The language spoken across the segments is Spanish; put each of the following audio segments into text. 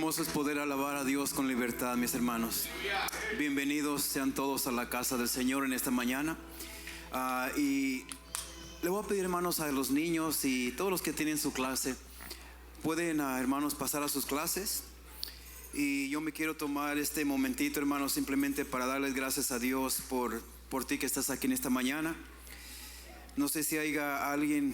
hermoso es poder alabar a Dios con libertad, mis hermanos. Bienvenidos sean todos a la casa del Señor en esta mañana. Y le voy a pedir, hermanos, a los niños y todos los que tienen su clase, pueden, hermanos, pasar a sus clases. Y yo me quiero tomar este momentito, hermanos, simplemente para darles gracias a Dios por ti que estás aquí en esta mañana. No sé si haya alguien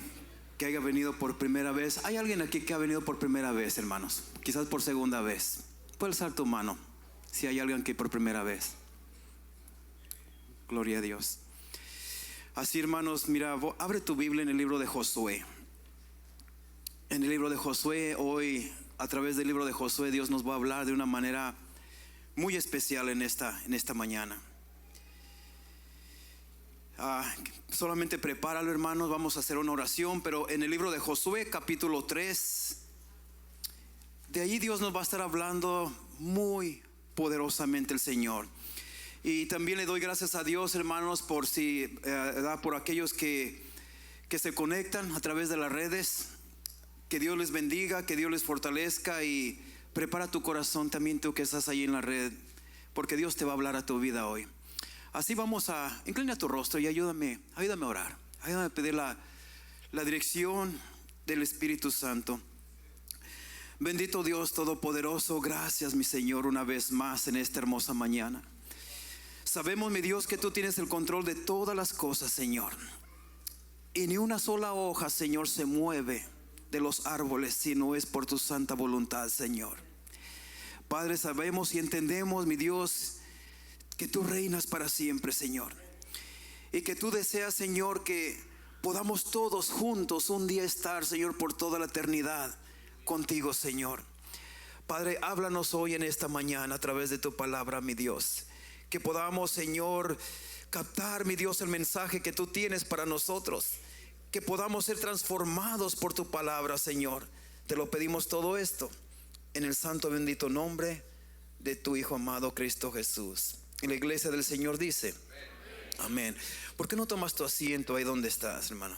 que haya venido por primera vez. ¿Hay alguien aquí que ha venido por primera vez, hermanos? Quizás por segunda vez. Puedes alzar tu mano si hay alguien que por primera vez. Gloria a Dios. Así, hermanos, mira, abre tu Biblia en el libro de Josué. En el libro de Josué, hoy, a través del libro de Josué, Dios nos va a hablar de una manera muy especial en esta mañana. Solamente prepáralo, hermanos, vamos a hacer una oración. Pero en el libro de Josué, capítulo 3, de allí Dios nos va a estar hablando muy poderosamente el Señor. Y también le doy gracias a Dios, hermanos, por aquellos que se conectan a través de las redes. Que Dios les bendiga, que Dios les fortalezca. Y prepara tu corazón también, tú que estás ahí en la red, porque Dios te va a hablar a tu vida hoy. Así vamos a, inclina tu rostro y ayúdame a orar. Ayúdame a pedir la dirección del Espíritu Santo. Bendito Dios Todopoderoso, gracias, mi Señor, una vez más en esta hermosa mañana. Sabemos, mi Dios, que tú tienes el control de todas las cosas, Señor. Y ni una sola hoja, Señor, se mueve de los árboles si no es por tu santa voluntad, Señor. Padre, sabemos y entendemos, mi Dios, que tú reinas para siempre, Señor. Y que tú deseas, Señor, que podamos todos juntos un día estar, Señor, por toda la eternidad contigo, Señor. Padre, háblanos hoy en esta mañana a través de tu palabra, mi Dios. Que podamos, Señor, captar, mi Dios, el mensaje que tú tienes para nosotros. Que podamos ser transformados por tu palabra, Señor. Te lo pedimos todo esto en el santo bendito nombre de tu Hijo amado Cristo Jesús. Y la iglesia del Señor dice amén. ¿Por qué no tomas tu asiento ahí donde estás, hermano?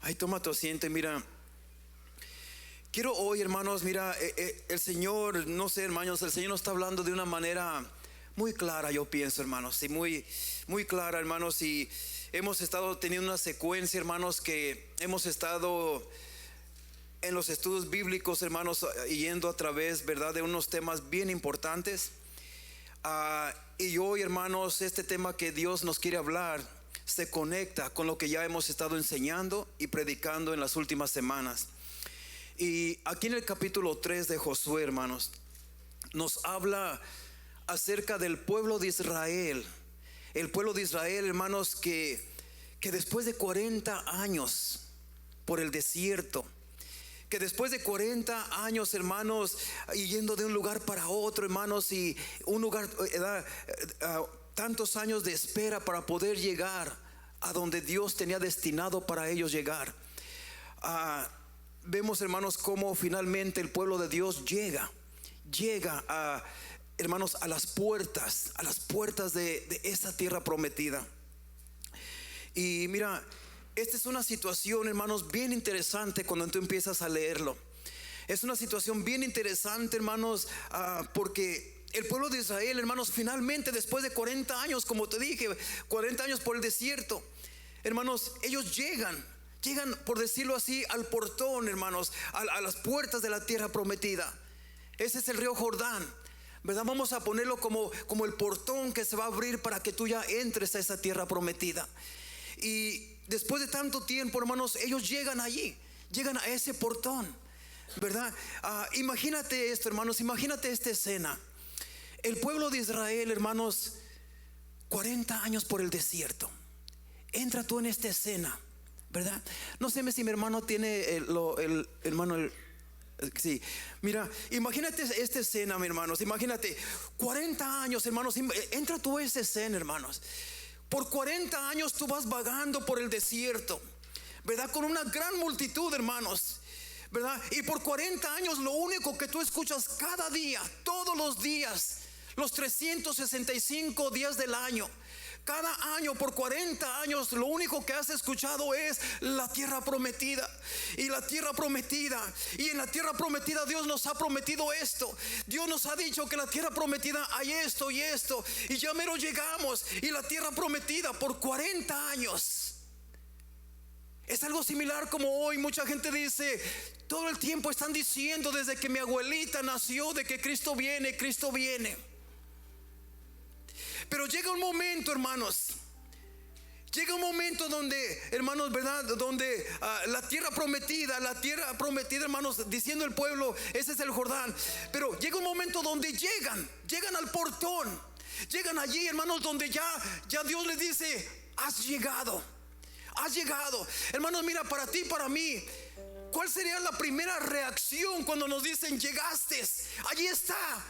Ahí toma tu asiento y mira. Quiero hoy, hermanos, mira, el Señor, no sé, hermanos, el Señor nos está hablando de una manera muy clara, yo pienso, hermanos, y muy, muy clara, hermanos. Y hemos estado teniendo una secuencia, hermanos, que hemos estado en los estudios bíblicos, hermanos, yendo a través, ¿verdad?, de unos temas bien importantes. Y hoy, hermanos, este tema que Dios nos quiere hablar se conecta con lo que ya hemos estado enseñando y predicando en las últimas semanas. Y aquí en el capítulo 3 de Josué, hermanos, nos habla acerca del pueblo de Israel. El pueblo de Israel, hermanos, que después de 40 años por el desierto, que después de 40 años, hermanos, yendo de un lugar para otro, hermanos, y un lugar, tantos años de espera para poder llegar a donde Dios tenía destinado para ellos llegar. Vemos, hermanos, cómo finalmente el pueblo de Dios llega hermanos, a las puertas de esa tierra prometida. Y mira, esta es una situación, hermanos, bien interesante cuando tú empiezas a leerlo. Es una situación bien interesante, hermanos, porque el pueblo de Israel, hermanos, finalmente después de 40 años, como te dije, 40 años por el desierto, hermanos, ellos llegan, por decirlo así, al portón, hermanos, a las puertas de la tierra prometida. Ese es el río Jordán, ¿verdad? Vamos a ponerlo como el portón que se va a abrir para que tú ya entres a esa tierra prometida. Y después de tanto tiempo, hermanos, ellos llegan allí, llegan a ese portón, ¿verdad? Imagínate esto, hermanos, imagínate esta escena. El pueblo de Israel, hermanos, 40 años por el desierto. Entra tú en esta escena, ¿verdad? No sé si mi hermano tiene sí, mira, imagínate esta escena, mi hermanos. Imagínate 40 años, hermanos. Entra tú en esa escena, hermanos. Por 40 años tú vas vagando por el desierto, ¿verdad? Con una gran multitud, hermanos, ¿verdad? Y por 40 años lo único que tú escuchas cada día, todos los días, los 365 días del año, Cada año, por 40 años, lo único que has escuchado es la tierra prometida. Y la tierra prometida. Y en la tierra prometida Dios nos ha prometido esto. Dios nos ha dicho que en la tierra prometida hay esto y esto. Y ya mero llegamos. Y la tierra prometida por 40 años. Es algo similar como hoy mucha gente dice, todo el tiempo están diciendo desde que mi abuelita nació de que Cristo viene, Cristo viene. Pero llega un momento, hermanos, llega un momento donde, hermanos, ¿verdad? Donde la tierra prometida, hermanos, diciendo el pueblo, ese es el Jordán. Pero llega un momento donde llegan al portón, llegan allí, hermanos, donde ya Dios les dice, has llegado. Hermanos, mira, para ti, para mí, ¿cuál sería la primera reacción cuando nos dicen llegaste? Allí está.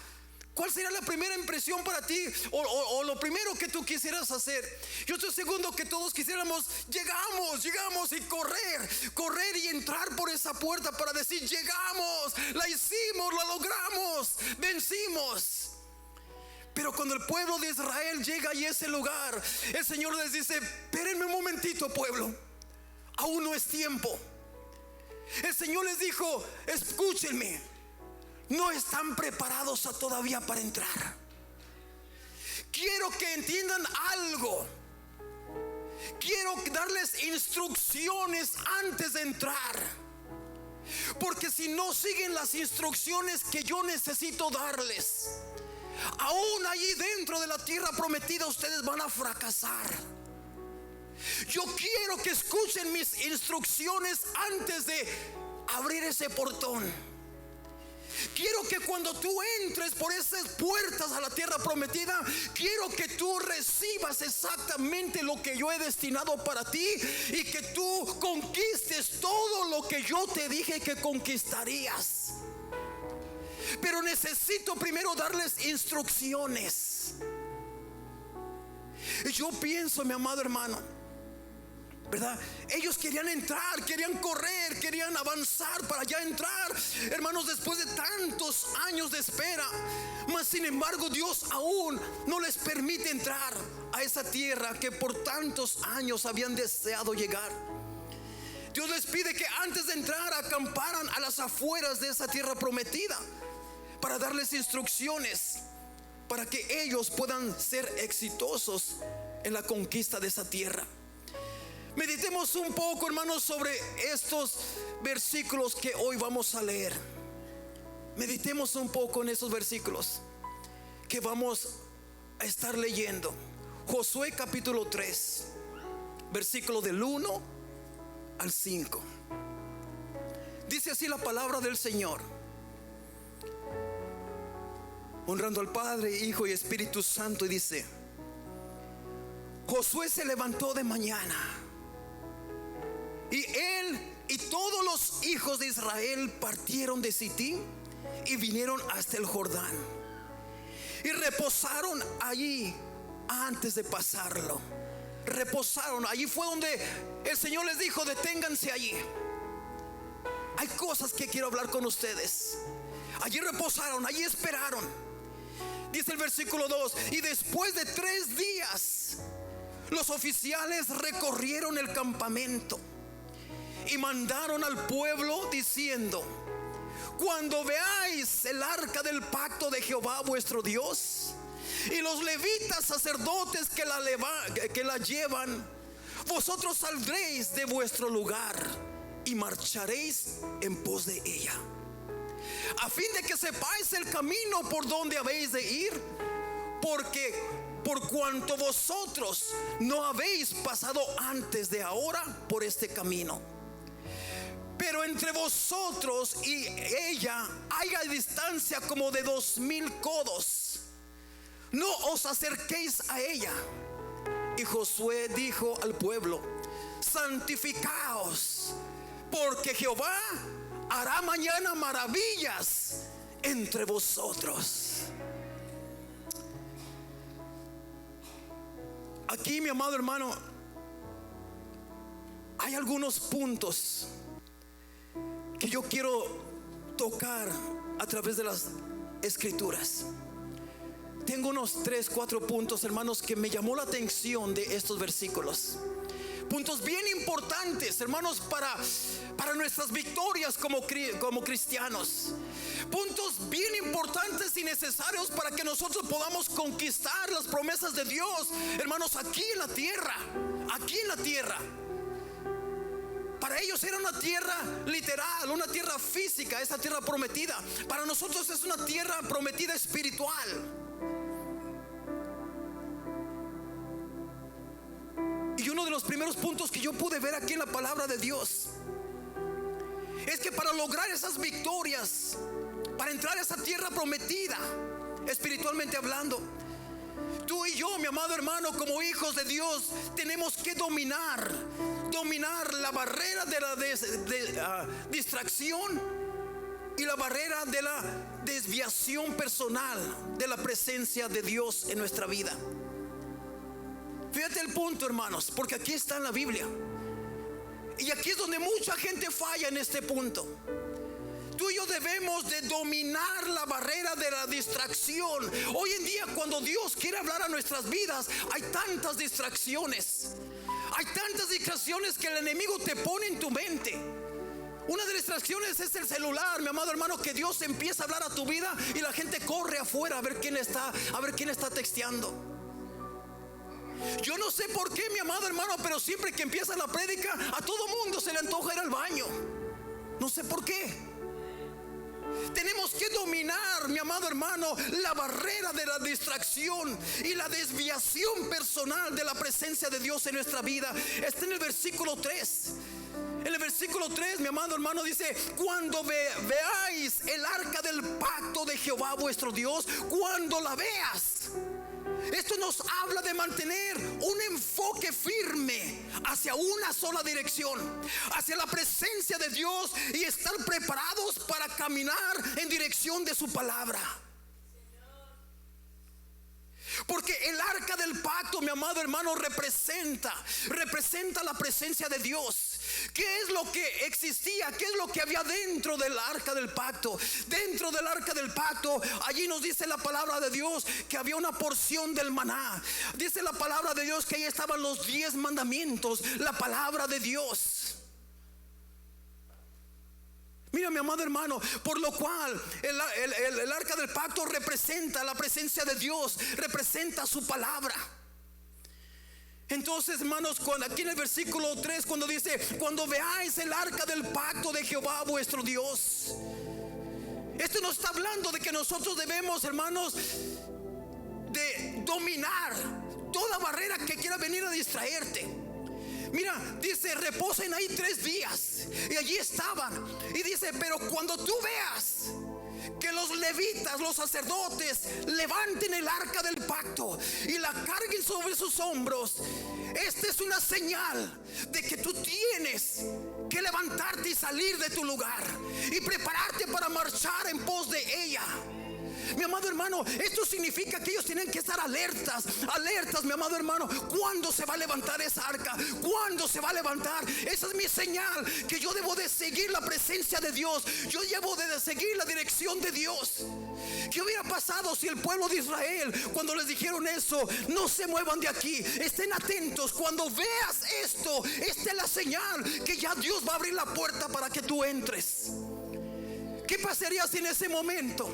¿Cuál sería la primera impresión para ti? O lo primero que tú quisieras hacer. Yo estoy seguro que todos quisiéramos, llegamos y correr y entrar por esa puerta para decir, llegamos, la hicimos, la logramos, vencimos. Pero cuando el pueblo de Israel llega a ese lugar, el Señor les dice, espérenme un momentito, pueblo, aún no es tiempo. El Señor les dijo, escúchenme, no están preparados todavía para entrar. Quiero que entiendan algo. Quiero darles instrucciones antes de entrar. Porque si no siguen las instrucciones que yo necesito darles, aún allí dentro de la tierra prometida ustedes van a fracasar. Yo quiero que escuchen mis instrucciones antes de abrir ese portón. Quiero que cuando tú entres por esas puertas a la tierra prometida, quiero que tú recibas exactamente lo que yo he destinado para ti y que tú conquistes todo lo que yo te dije que conquistarías. Pero necesito primero darles instrucciones. Y yo pienso, mi amado hermano, ¿verdad? Ellos querían entrar, querían correr, querían avanzar para ya entrar, hermanos, después de tantos años de espera. Mas sin embargo Dios aún no les permite entrar a esa tierra que por tantos años habían deseado llegar. Dios les pide que antes de entrar acamparan a las afueras de esa tierra prometida para darles instrucciones para que ellos puedan ser exitosos en la conquista de esa tierra. Meditemos un poco, hermanos, sobre estos versículos que hoy vamos a leer. Meditemos un poco en esos versículos que vamos a estar leyendo. Josué capítulo 3, versículo del 1 al 5. Dice así la palabra del Señor, honrando al Padre, Hijo y Espíritu Santo, y dice: Josué se levantó de mañana, y él y todos los hijos de Israel partieron de Sitín y vinieron hasta el Jordán y reposaron allí antes de pasarlo. Reposaron, allí fue donde el Señor les dijo: deténganse allí. Hay cosas que quiero hablar con ustedes. Allí reposaron, allí esperaron. Dice el versículo 2: y después de 3 días los oficiales recorrieron el campamento y mandaron al pueblo diciendo: cuando veáis el arca del pacto de Jehová vuestro Dios y los levitas sacerdotes que la llevan, vosotros saldréis de vuestro lugar y marcharéis en pos de ella, a fin de que sepáis el camino por donde habéis de ir, porque por cuanto vosotros no habéis pasado antes de ahora por este camino. Pero entre vosotros y ella haya distancia como de 2000 codos. No os acerquéis a ella. Y Josué dijo al pueblo: santificaos, porque Jehová hará mañana maravillas entre vosotros. Aquí, mi amado hermano, hay algunos puntos que yo quiero tocar a través de las escrituras. tengo unos 3, 4 puntos, hermanos, que me llamó la atención de estos versículos. Puntos bien importantes, hermanos, para nuestras victorias como cristianos. Puntos bien importantes y necesarios para que nosotros podamos conquistar las promesas de Dios, hermanos, aquí en la tierra. Aquí en la tierra. Para ellos era una tierra literal, una tierra física, esa tierra prometida. Para nosotros es una tierra prometida espiritual. Y uno de los primeros puntos que yo pude ver aquí en la palabra de Dios es que para lograr esas victorias, para entrar a esa tierra prometida, espiritualmente hablando, tú y yo, mi amado hermano, como hijos de Dios, tenemos que dominar la barrera de la distracción y la barrera de la desviación personal de la presencia de Dios en nuestra vida. Fíjate el punto, hermanos, porque aquí está en la Biblia. Y aquí es donde mucha gente falla en este punto. Tú y yo debemos de dominar la barrera de la distracción. Hoy en día, cuando Dios quiere hablar a nuestras vidas, hay tantas distracciones. Hay tantas distracciones que el enemigo te pone en tu mente. Una de las distracciones es el celular, mi amado hermano, que Dios empieza a hablar a tu vida y la gente corre afuera a ver quién está texteando. Yo no sé por qué, mi amado hermano, pero siempre que empieza la prédica, a todo mundo se le antoja ir al baño. No sé por qué. Tenemos que dominar, mi amado hermano, la barrera de la distracción y la desviación personal de la presencia de Dios en nuestra vida. Está en el versículo 3. En el versículo 3, mi amado hermano, dice: cuando veáis el arca del pacto de Jehová vuestro Dios, cuando la veas. Esto nos habla de mantener un enfoque firme hacia una sola dirección, hacia la presencia de Dios, y estar preparados para caminar en dirección de su palabra. Porque el arca del pacto, mi amado hermano, representa la presencia de Dios. ¿Qué es lo que existía? ¿Qué es lo que había dentro del arca del pacto? Dentro del arca del pacto, allí nos dice la palabra de Dios que había una porción del maná. Dice la palabra de Dios que ahí estaban los 10 mandamientos, la palabra de Dios. Mira, mi amado hermano, por lo cual el arca del pacto representa la presencia de Dios, representa su palabra. Entonces, hermanos, aquí en el versículo 3, cuando dice: cuando veáis el arca del pacto de Jehová vuestro Dios, esto nos está hablando de que nosotros debemos, hermanos, de dominar toda barrera que quiera venir a distraerte. Mira, dice: reposen ahí 3 días. Y allí estaban. Y dice: pero cuando tú veas que los levitas, los sacerdotes, levanten el arca del pacto y la carguen sobre sus hombros, esta es una señal de que tú tienes que levantarte y salir de tu lugar y prepararte para marchar en pos de ella. Mi amado hermano, esto significa que ellos tienen que estar alertas, mi amado hermano. ¿Cuándo se va a levantar esa arca? ¿Cuándo se va a levantar? Esa es mi señal, que yo debo de seguir la presencia de Dios. Yo debo de seguir la dirección de Dios. ¿Qué hubiera pasado si el pueblo de Israel, cuando les dijeron eso: no se muevan de aquí, estén atentos, cuando veas esto, esta es la señal que ya Dios va a abrir la puerta para que tú entres? ¿Qué pasaría si en ese momento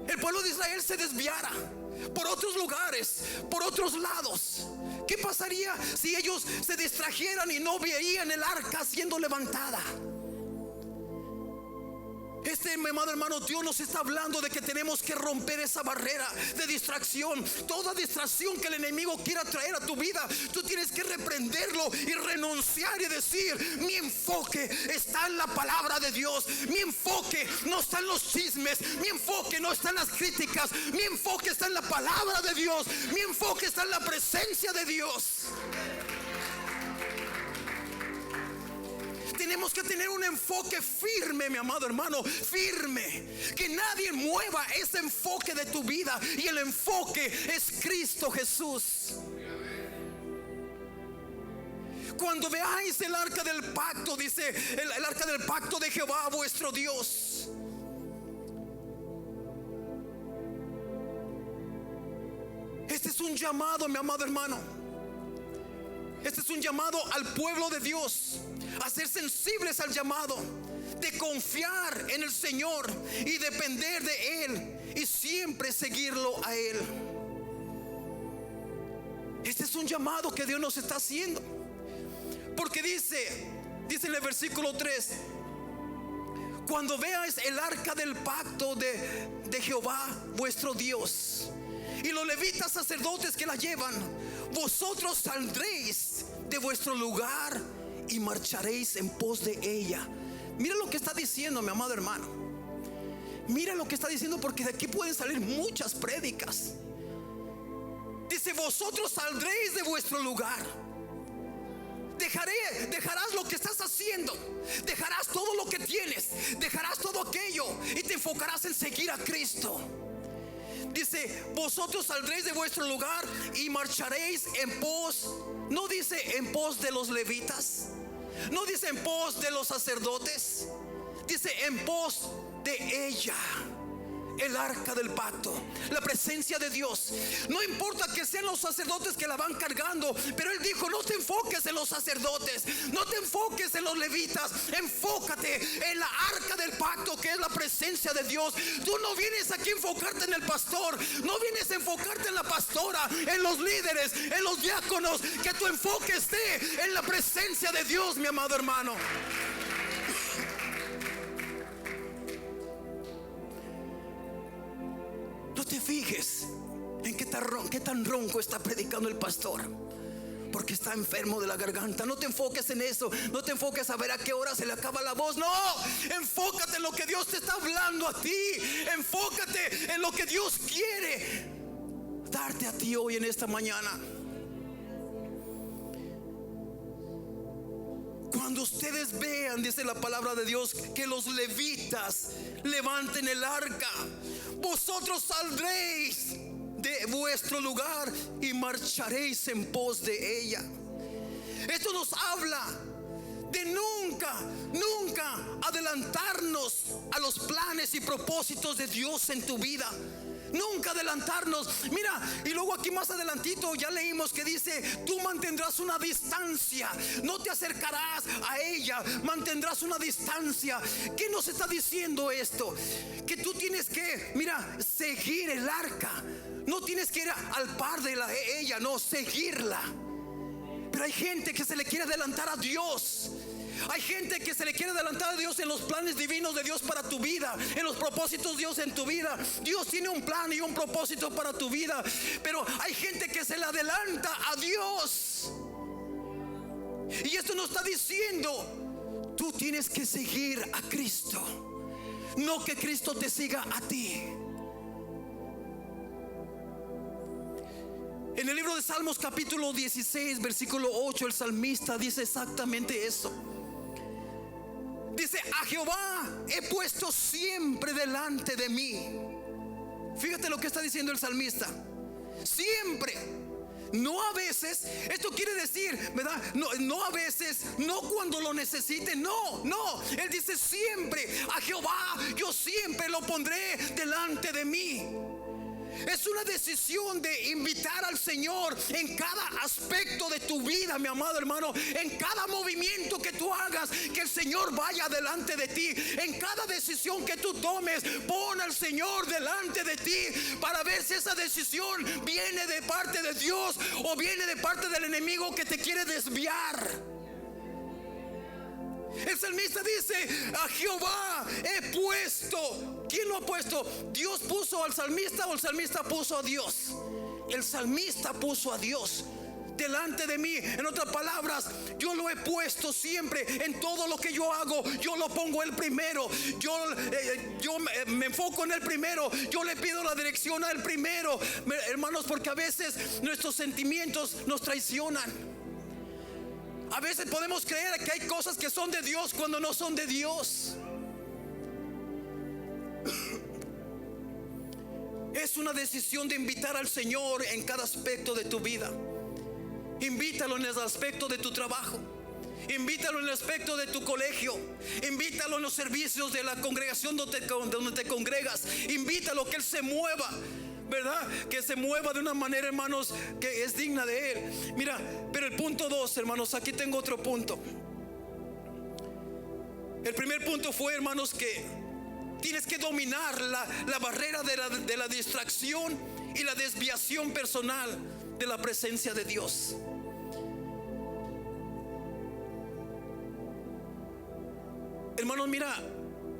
el pueblo de Israel se desviara por otros lugares, por otros lados? ¿Qué pasaría si ellos se distrajeran y no veían el arca siendo levantada? Mi amado hermano, Dios nos está hablando de que tenemos que romper esa barrera de distracción. Toda distracción que el enemigo quiera traer a tu vida, tú tienes que reprenderlo y renunciar y decir: mi enfoque está en la palabra de Dios. Mi enfoque no está en los chismes. Mi enfoque no está en las críticas. Mi enfoque está en la palabra de Dios. Mi enfoque está en la presencia de Dios. Tenemos que tener un enfoque firme, mi amado hermano, firme. Que nadie mueva ese enfoque de tu vida. Y el enfoque es Cristo Jesús. Cuando veáis el arca del pacto, dice el arca del pacto de Jehová vuestro Dios. un llamado, mi amado hermano. Este es un llamado al pueblo de Dios a ser sensibles al llamado, de confiar en el Señor y depender de Él y siempre seguirlo a Él. Este es un llamado que Dios nos está haciendo, porque dice en el versículo 3: cuando veáis el arca del pacto de Jehová vuestro Dios y los levitas sacerdotes que la llevan, vosotros saldréis de vuestro lugar y marcharéis en pos de ella. Mira lo que está diciendo, mi amado hermano. Mira lo que está diciendo, porque de aquí pueden salir muchas prédicas. Dice: vosotros saldréis de vuestro lugar. Dejarás lo que estás haciendo, dejarás todo lo que tienes, dejarás todo aquello y te enfocarás en seguir a Cristo. Dice: vosotros saldréis de vuestro lugar y marcharéis en pos. No dice en pos de los levitas, no dice en pos de los sacerdotes, dice en pos de ella, el arca del pacto, la presencia de Dios. No importa que sean los sacerdotes que la van cargando, pero Él dijo: no te enfoques en los sacerdotes, no te enfoques en los levitas, enfócate en la arca del pacto, que es la presencia de Dios. Tú no vienes aquí a enfocarte en el pastor, no vienes a enfocarte en la pastora, en los líderes, en los diáconos. Que tu enfoque esté en la presencia de Dios, mi amado hermano. No te fijes en qué tan ronco está predicando el pastor, porque está enfermo de la garganta. No te enfoques en eso. No te enfoques a ver a qué hora se le acaba la voz. No, enfócate en lo que Dios te está hablando a ti. Enfócate en lo que Dios quiere darte a ti hoy en esta mañana. Cuando ustedes vean, dice la palabra de Dios, que los levitas levanten el arca, vosotros saldréis de vuestro lugar y marcharéis en pos de ella. Esto nos habla de nunca adelantarnos a los planes y propósitos de Dios en tu vida. Nunca adelantarnos. Mira, y luego aquí más adelantito ya leímos que dice: tú mantendrás una distancia, no te acercarás a ella, mantendrás una distancia. ¿Qué nos está diciendo esto? Que tú tienes que, mira, seguir el arca. No tienes que ir al par de ella, no, seguirla. Pero hay gente que se le quiere adelantar a Dios. Hay gente que se le quiere adelantar a Dios en los planes divinos de Dios para tu vida, en los propósitos de Dios en tu vida. Dios tiene un plan y un propósito para tu vida, pero hay gente que se le adelanta a Dios. Y esto nos está diciendo: tú tienes que seguir a Cristo, no que Cristo te siga a ti. En el libro de Salmos capítulo 16 versículo 8, el salmista dice exactamente eso. Dice: a Jehová he puesto siempre delante de mí. Fíjate lo que está diciendo el salmista: siempre, no a veces. Esto quiere decir, ¿verdad? No a veces, no cuando lo necesite, no. Él dice: siempre, a Jehová yo siempre lo pondré delante de mí. Es una decisión de invitar al Señor en cada aspecto de tu vida, mi amado hermano. En cada movimiento que tú hagas, que el Señor vaya delante de ti. En cada decisión que tú tomes, pon al Señor delante de ti, para ver si esa decisión viene de parte de Dios o viene de parte del enemigo que te quiere desviar. El salmista dice: a Jehová he puesto. ¿Quién lo ha puesto? ¿Dios puso al salmista o el salmista puso a Dios? El salmista puso a Dios delante de mí. En otras palabras, yo lo he puesto siempre. En todo lo que yo hago, yo lo pongo Él primero. Yo me enfoco en Él primero. Yo le pido la dirección a Él primero, hermanos, porque a veces nuestros sentimientos nos traicionan. A veces podemos creer que hay cosas que son de Dios cuando no son de Dios. Es una decisión de invitar al Señor en cada aspecto de tu vida. Invítalo en el aspecto de tu trabajo. Invítalo en el aspecto de tu colegio. Invítalo en los servicios de la congregación donde te congregas. Invítalo, que Él se mueva. ¿verdad? Que se mueva de una manera, hermanos, que es digna de Él. Mira, pero el punto 2, hermanos, aquí tengo otro punto. El primer punto fue, hermanos, que tienes que dominar la barrera de la distracción y la desviación personal de la presencia de Dios. Hermanos, mira,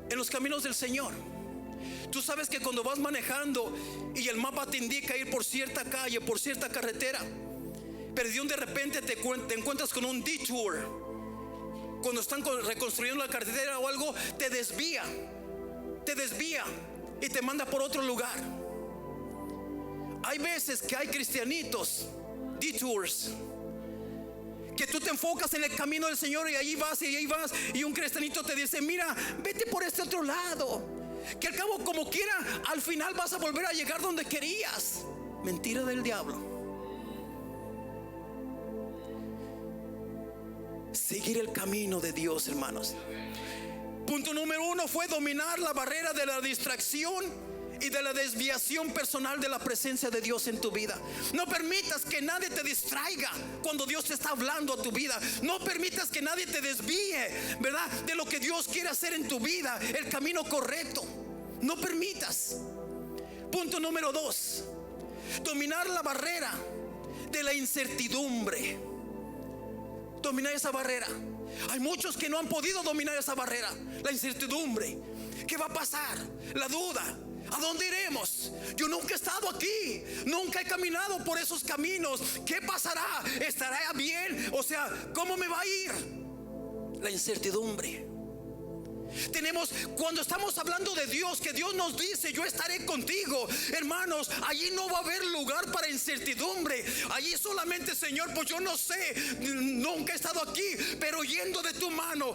en los caminos del Señor, tú sabes que cuando vas manejando y el mapa te indica ir por cierta calle, por cierta carretera, pero de repente te encuentras con un detour. Cuando están reconstruyendo la carretera o algo, te desvía y te manda por otro lugar. Hay veces que hay cristianitos, detours, que tú te enfocas en el camino del Señor y ahí vas y un cristianito te dice: mira, vete por este otro lado, que al cabo como quiera al final vas a volver a llegar donde querías. Mentira del diablo. Seguir el camino de Dios, hermanos. Punto número 1 fue dominar la barrera de la distracción y de la desviación personal de la presencia de Dios en tu vida. No permitas que nadie te distraiga cuando Dios te está hablando a tu vida. No permitas que nadie te desvíe, ¿verdad?, de lo que Dios quiere hacer en tu vida, el camino correcto. No permitas. Punto número 2, dominar la barrera de la incertidumbre. Dominar esa barrera. Hay muchos que no han podido dominar esa barrera, la incertidumbre. ¿Qué va a pasar? La duda. ¿A dónde iremos? Yo nunca he estado aquí, nunca he caminado por esos caminos. ¿Qué pasará? ¿Estará bien? O sea, ¿cómo me va a ir? La incertidumbre. Cuando estamos hablando de Dios, que Dios nos dice: yo estaré contigo, hermanos, allí no va a haber lugar para incertidumbre. Allí solamente: Señor, pues yo no sé, nunca he estado aquí, pero yendo de tu mano,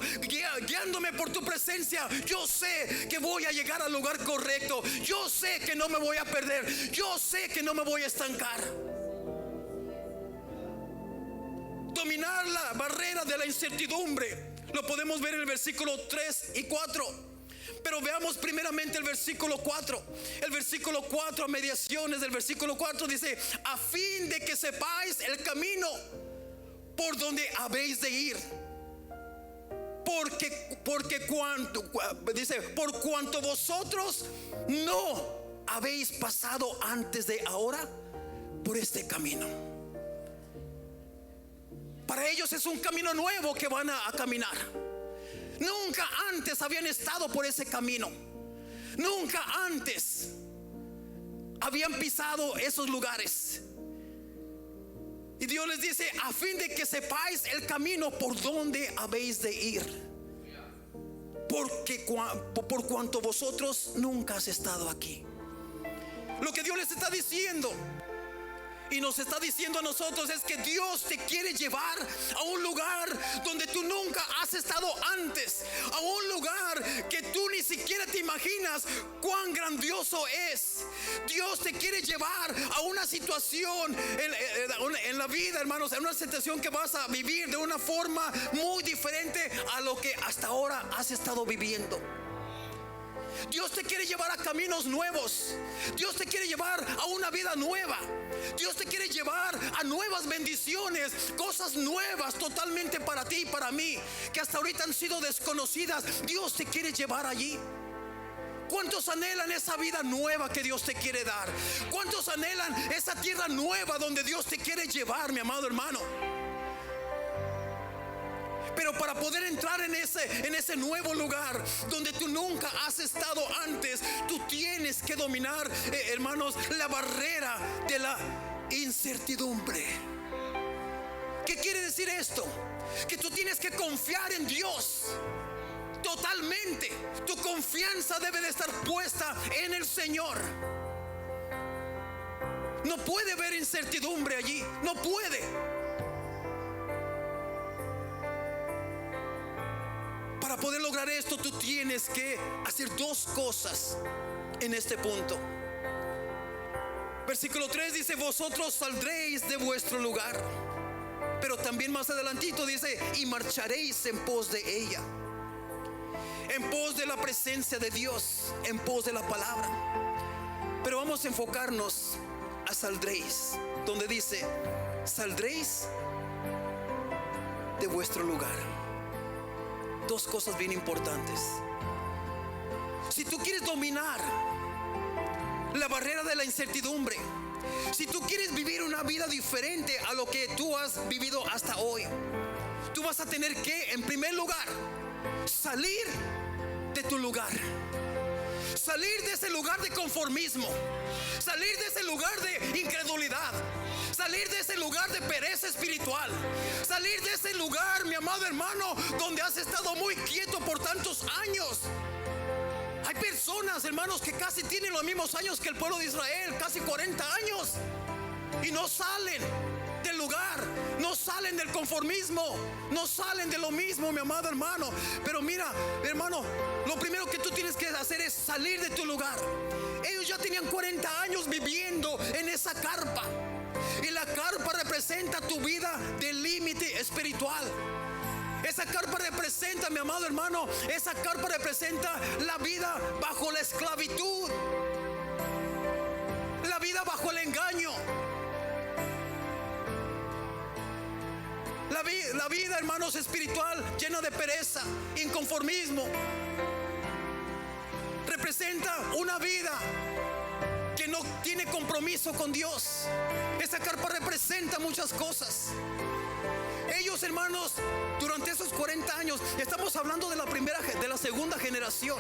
guiándome por tu presencia, yo sé que voy a llegar al lugar correcto. Yo sé que no me voy a perder. Yo sé que no me voy a estancar. Dominar la barrera de la incertidumbre lo podemos ver en el versículo 3 y 4. Pero veamos primeramente el versículo 4. El versículo 4, a mediaciones del versículo 4, dice: a fin de que sepáis el camino por donde habéis de ir. Dice: por cuanto vosotros no habéis pasado antes de ahora por este camino. Para ellos es un camino nuevo que van a caminar. Nunca antes habían estado por ese camino. Nunca antes habían pisado esos lugares. Y Dios les dice: a fin de que sepáis el camino por donde habéis de ir. Porque por cuanto vosotros nunca has estado aquí. Lo que Dios les está diciendo y nos está diciendo a nosotros es que Dios te quiere llevar a un lugar donde tú nunca has estado antes, a un lugar que tú ni siquiera te imaginas cuán grandioso es. Dios te quiere llevar a una situación en la vida, hermanos, en una situación que vas a vivir de una forma muy diferente a lo que hasta ahora has estado viviendo. Dios te quiere llevar a caminos nuevos. Dios te quiere llevar a una vida nueva. Dios te quiere llevar a nuevas bendiciones, cosas nuevas totalmente para ti y para mí, que hasta ahorita han sido desconocidas. Dios te quiere llevar allí. ¿Cuántos anhelan esa vida nueva que Dios te quiere dar? ¿Cuántos anhelan esa tierra nueva donde Dios te quiere llevar, mi amado hermano? Pero para poder entrar en ese nuevo lugar donde tú nunca has estado antes, tú tienes que dominar, hermanos, la barrera de la incertidumbre. ¿Qué quiere decir esto? Que tú tienes que confiar en Dios totalmente. Tu confianza debe de estar puesta en el Señor. No puede haber incertidumbre allí, no puede. Para poder lograr esto, tú tienes que hacer dos cosas en este punto. Versículo 3 dice: vosotros saldréis de vuestro lugar. Pero también más adelantito dice: y marcharéis en pos de ella, en pos de la presencia de Dios, en pos de la palabra. Pero vamos a enfocarnos a saldréis, donde dice: saldréis de vuestro lugar. Dos cosas bien importantes. Si tú quieres dominar la barrera de la incertidumbre, si tú quieres vivir una vida diferente a lo que tú has vivido hasta hoy, tú vas a tener que, en primer lugar, salir de tu lugar. Salir de ese lugar de conformismo. Salir de ese lugar de incredulidad. Salir de ese lugar de pereza espiritual. Salir de ese lugar, mi amado hermano, donde has estado muy quieto por tantos años. Hay personas, hermanos, que casi tienen los mismos años que el pueblo de Israel, casi 40 años, y no salen del lugar, no salen del conformismo, no salen de lo mismo, mi amado hermano. Pero mira, hermano, lo primero que tú tienes que hacer es salir de tu lugar. Ellos ya tenían 40 años viviendo en esa carpa, y la carpa representa tu vida de límite espiritual. Esa carpa representa, mi amado hermano, esa carpa representa la vida bajo la esclavitud, la vida bajo el engaño, la vida, hermanos, espiritual llena de pereza, inconformismo. Representa una vida que no tiene compromiso con Dios. Esa carpa representa muchas cosas. Ellos, hermanos, durante esos 40 años, estamos hablando de la segunda generación.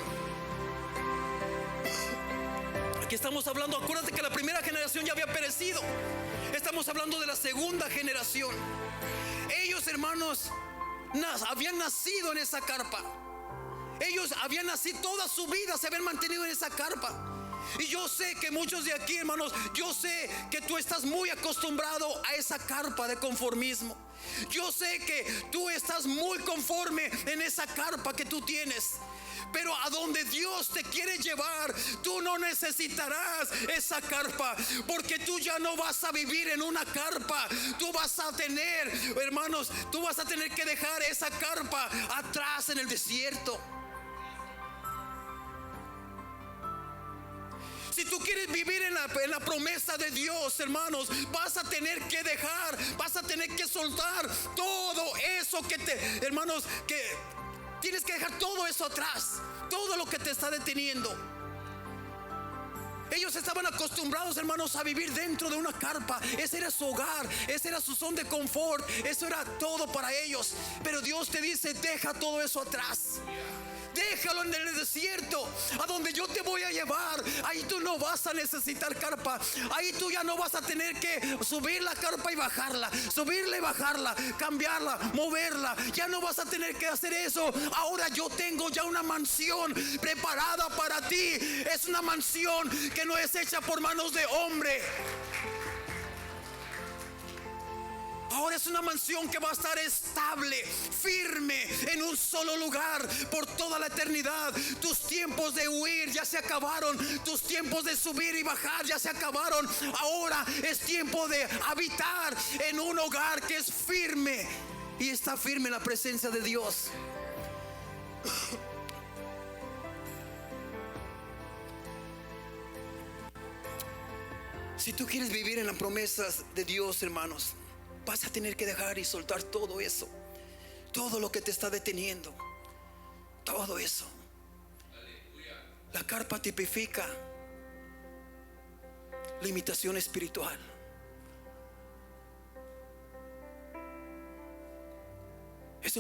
Aquí estamos hablando, acuérdate que la primera generación ya había perecido. Estamos hablando de la segunda generación. Ellos, hermanos, habían nacido en esa carpa. Ellos habían nacido, toda su vida se habían mantenido en esa carpa. Y yo sé que muchos de aquí, hermanos, yo sé que tú estás muy acostumbrado a esa carpa de conformismo. Yo sé que tú estás muy conforme en esa carpa que tú tienes. Pero a donde Dios te quiere llevar, tú no necesitarás esa carpa, porque tú ya no vas a vivir en una carpa. Tú vas a tener, hermanos, tú vas a tener que dejar esa carpa atrás en el desierto. Si tú quieres vivir en la promesa de Dios, hermanos, vas a tener que dejar, vas a tener que soltar todo eso hermanos, que tienes que dejar todo eso atrás, todo lo que te está deteniendo. Ellos estaban acostumbrados, hermanos, a vivir dentro de una carpa. Ese era su hogar, ese era su zona de confort, eso era todo para ellos. Pero Dios te dice: deja todo eso atrás. Déjalo en el desierto, a donde yo te voy a llevar. Ahí tú no vas a necesitar carpa. Ahí tú ya no vas a tener que subir la carpa y bajarla, subirla y bajarla, cambiarla, moverla. Ya no vas a tener que hacer eso. Ahora yo tengo ya una mansión preparada para ti. Es una mansión que no es hecha por manos de hombre. Ahora es una mansión que va a estar estable, firme, en un solo lugar por toda la eternidad. Tus tiempos de huir ya se acabaron. Tus tiempos de subir y bajar ya se acabaron. Ahora es tiempo de habitar en un hogar que es firme, y está firme en la presencia de Dios. Si tú quieres vivir en las promesas de Dios, hermanos, vas a tener que dejar y soltar todo eso, todo lo que te está deteniendo, todo eso. La carpa tipifica limitación espiritual. Es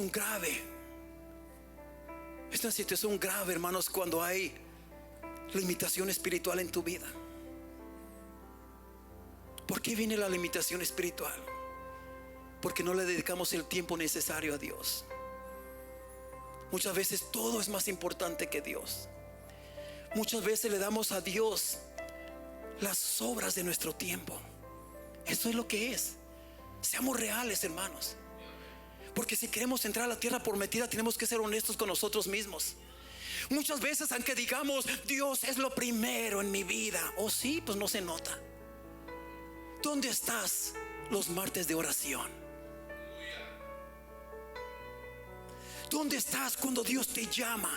una situación grave, hermanos, cuando hay limitación espiritual en tu vida. ¿Por qué viene la limitación espiritual? Porque no le dedicamos el tiempo necesario a Dios. Muchas veces todo es más importante que Dios. Muchas veces le damos a Dios las sobras de nuestro tiempo. Eso es lo que es. Seamos reales, hermanos. Porque si queremos entrar a la tierra prometida, tenemos que ser honestos con nosotros mismos. Muchas veces, aunque digamos Dios es lo primero en mi vida, oh sí, pues no se nota. ¿Dónde estás los martes de oración? ¿Dónde estás cuando Dios te llama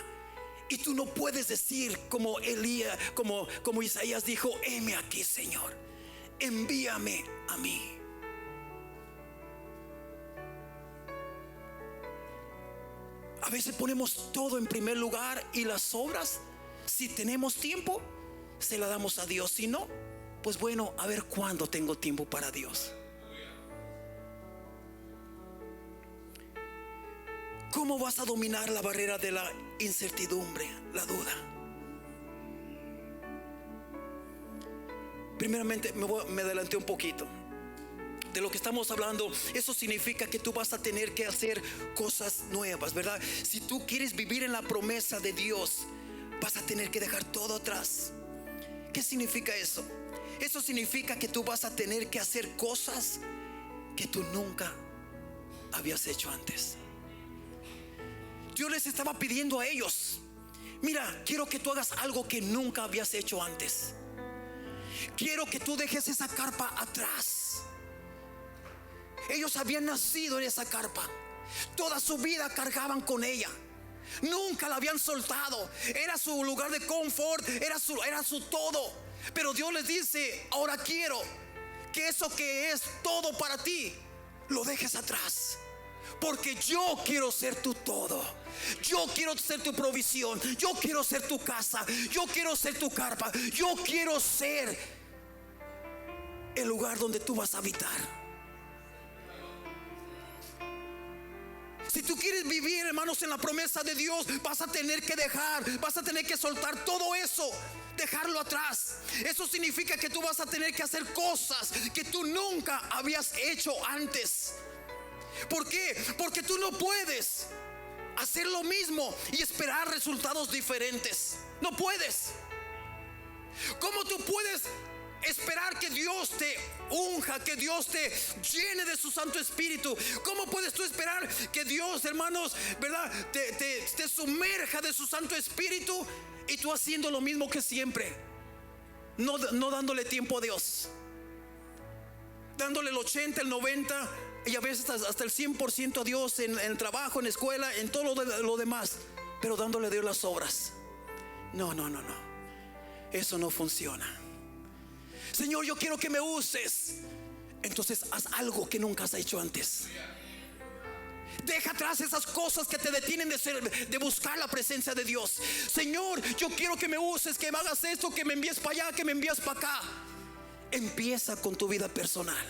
Y tú no puedes decir como Elías, como Isaías dijo: heme aquí, Señor, envíame a mí. A veces ponemos todo en primer lugar, y las obras, si tenemos tiempo, se la damos a Dios. Si no, pues bueno, a ver cuándo tengo tiempo para Dios. ¿Cómo vas a dominar la barrera de la incertidumbre, la duda? Primeramente, me adelanté un poquito de lo que estamos hablando. Eso significa que tú vas a tener que hacer cosas nuevas, ¿verdad? Si tú quieres vivir en la promesa de Dios, vas a tener que dejar todo atrás. ¿Qué significa eso? Eso significa que tú vas a tener que hacer cosas que tú nunca habías hecho antes. Dios les estaba pidiendo a ellos: mira, quiero que tú hagas algo que nunca habías hecho antes. Quiero que tú dejes esa carpa atrás. Ellos habían nacido en esa carpa, toda su vida cargaban con ella, nunca la habían soltado. Era su lugar de confort, era su todo. Pero Dios les dice: ahora quiero que eso que es todo para ti lo dejes atrás, porque yo quiero ser tu todo. Yo quiero ser tu provisión. Yo quiero ser tu casa. Yo quiero ser tu carpa. Yo quiero ser el lugar donde tú vas a habitar. Si tú quieres vivir, hermanos, en la promesa de Dios, vas a tener que dejar, vas a tener que soltar todo eso, dejarlo atrás. Eso significa que tú vas a tener que hacer cosas que tú nunca habías hecho antes. ¿Por qué? Porque tú no puedes hacer lo mismo y esperar resultados diferentes. No puedes. ¿Cómo tú puedes esperar que Dios te unja, que Dios te llene de su Santo Espíritu? ¿Cómo puedes tú esperar que Dios, hermanos, verdad, te sumerja de su Santo Espíritu y tú haciendo lo mismo que siempre? No dándole tiempo a Dios, dándole el 80, el 90 y a veces hasta el 100% a Dios en el trabajo, en la escuela, en todo lo demás, pero dándole a Dios las obras. No. Eso no funciona. Señor, yo quiero que me uses. Entonces haz algo que nunca has hecho antes. Deja atrás esas cosas que te detienen de buscar la presencia de Dios. Señor, yo quiero que me uses, que me hagas esto, que me envíes para allá, que me envíes para acá. Empieza con tu vida personal.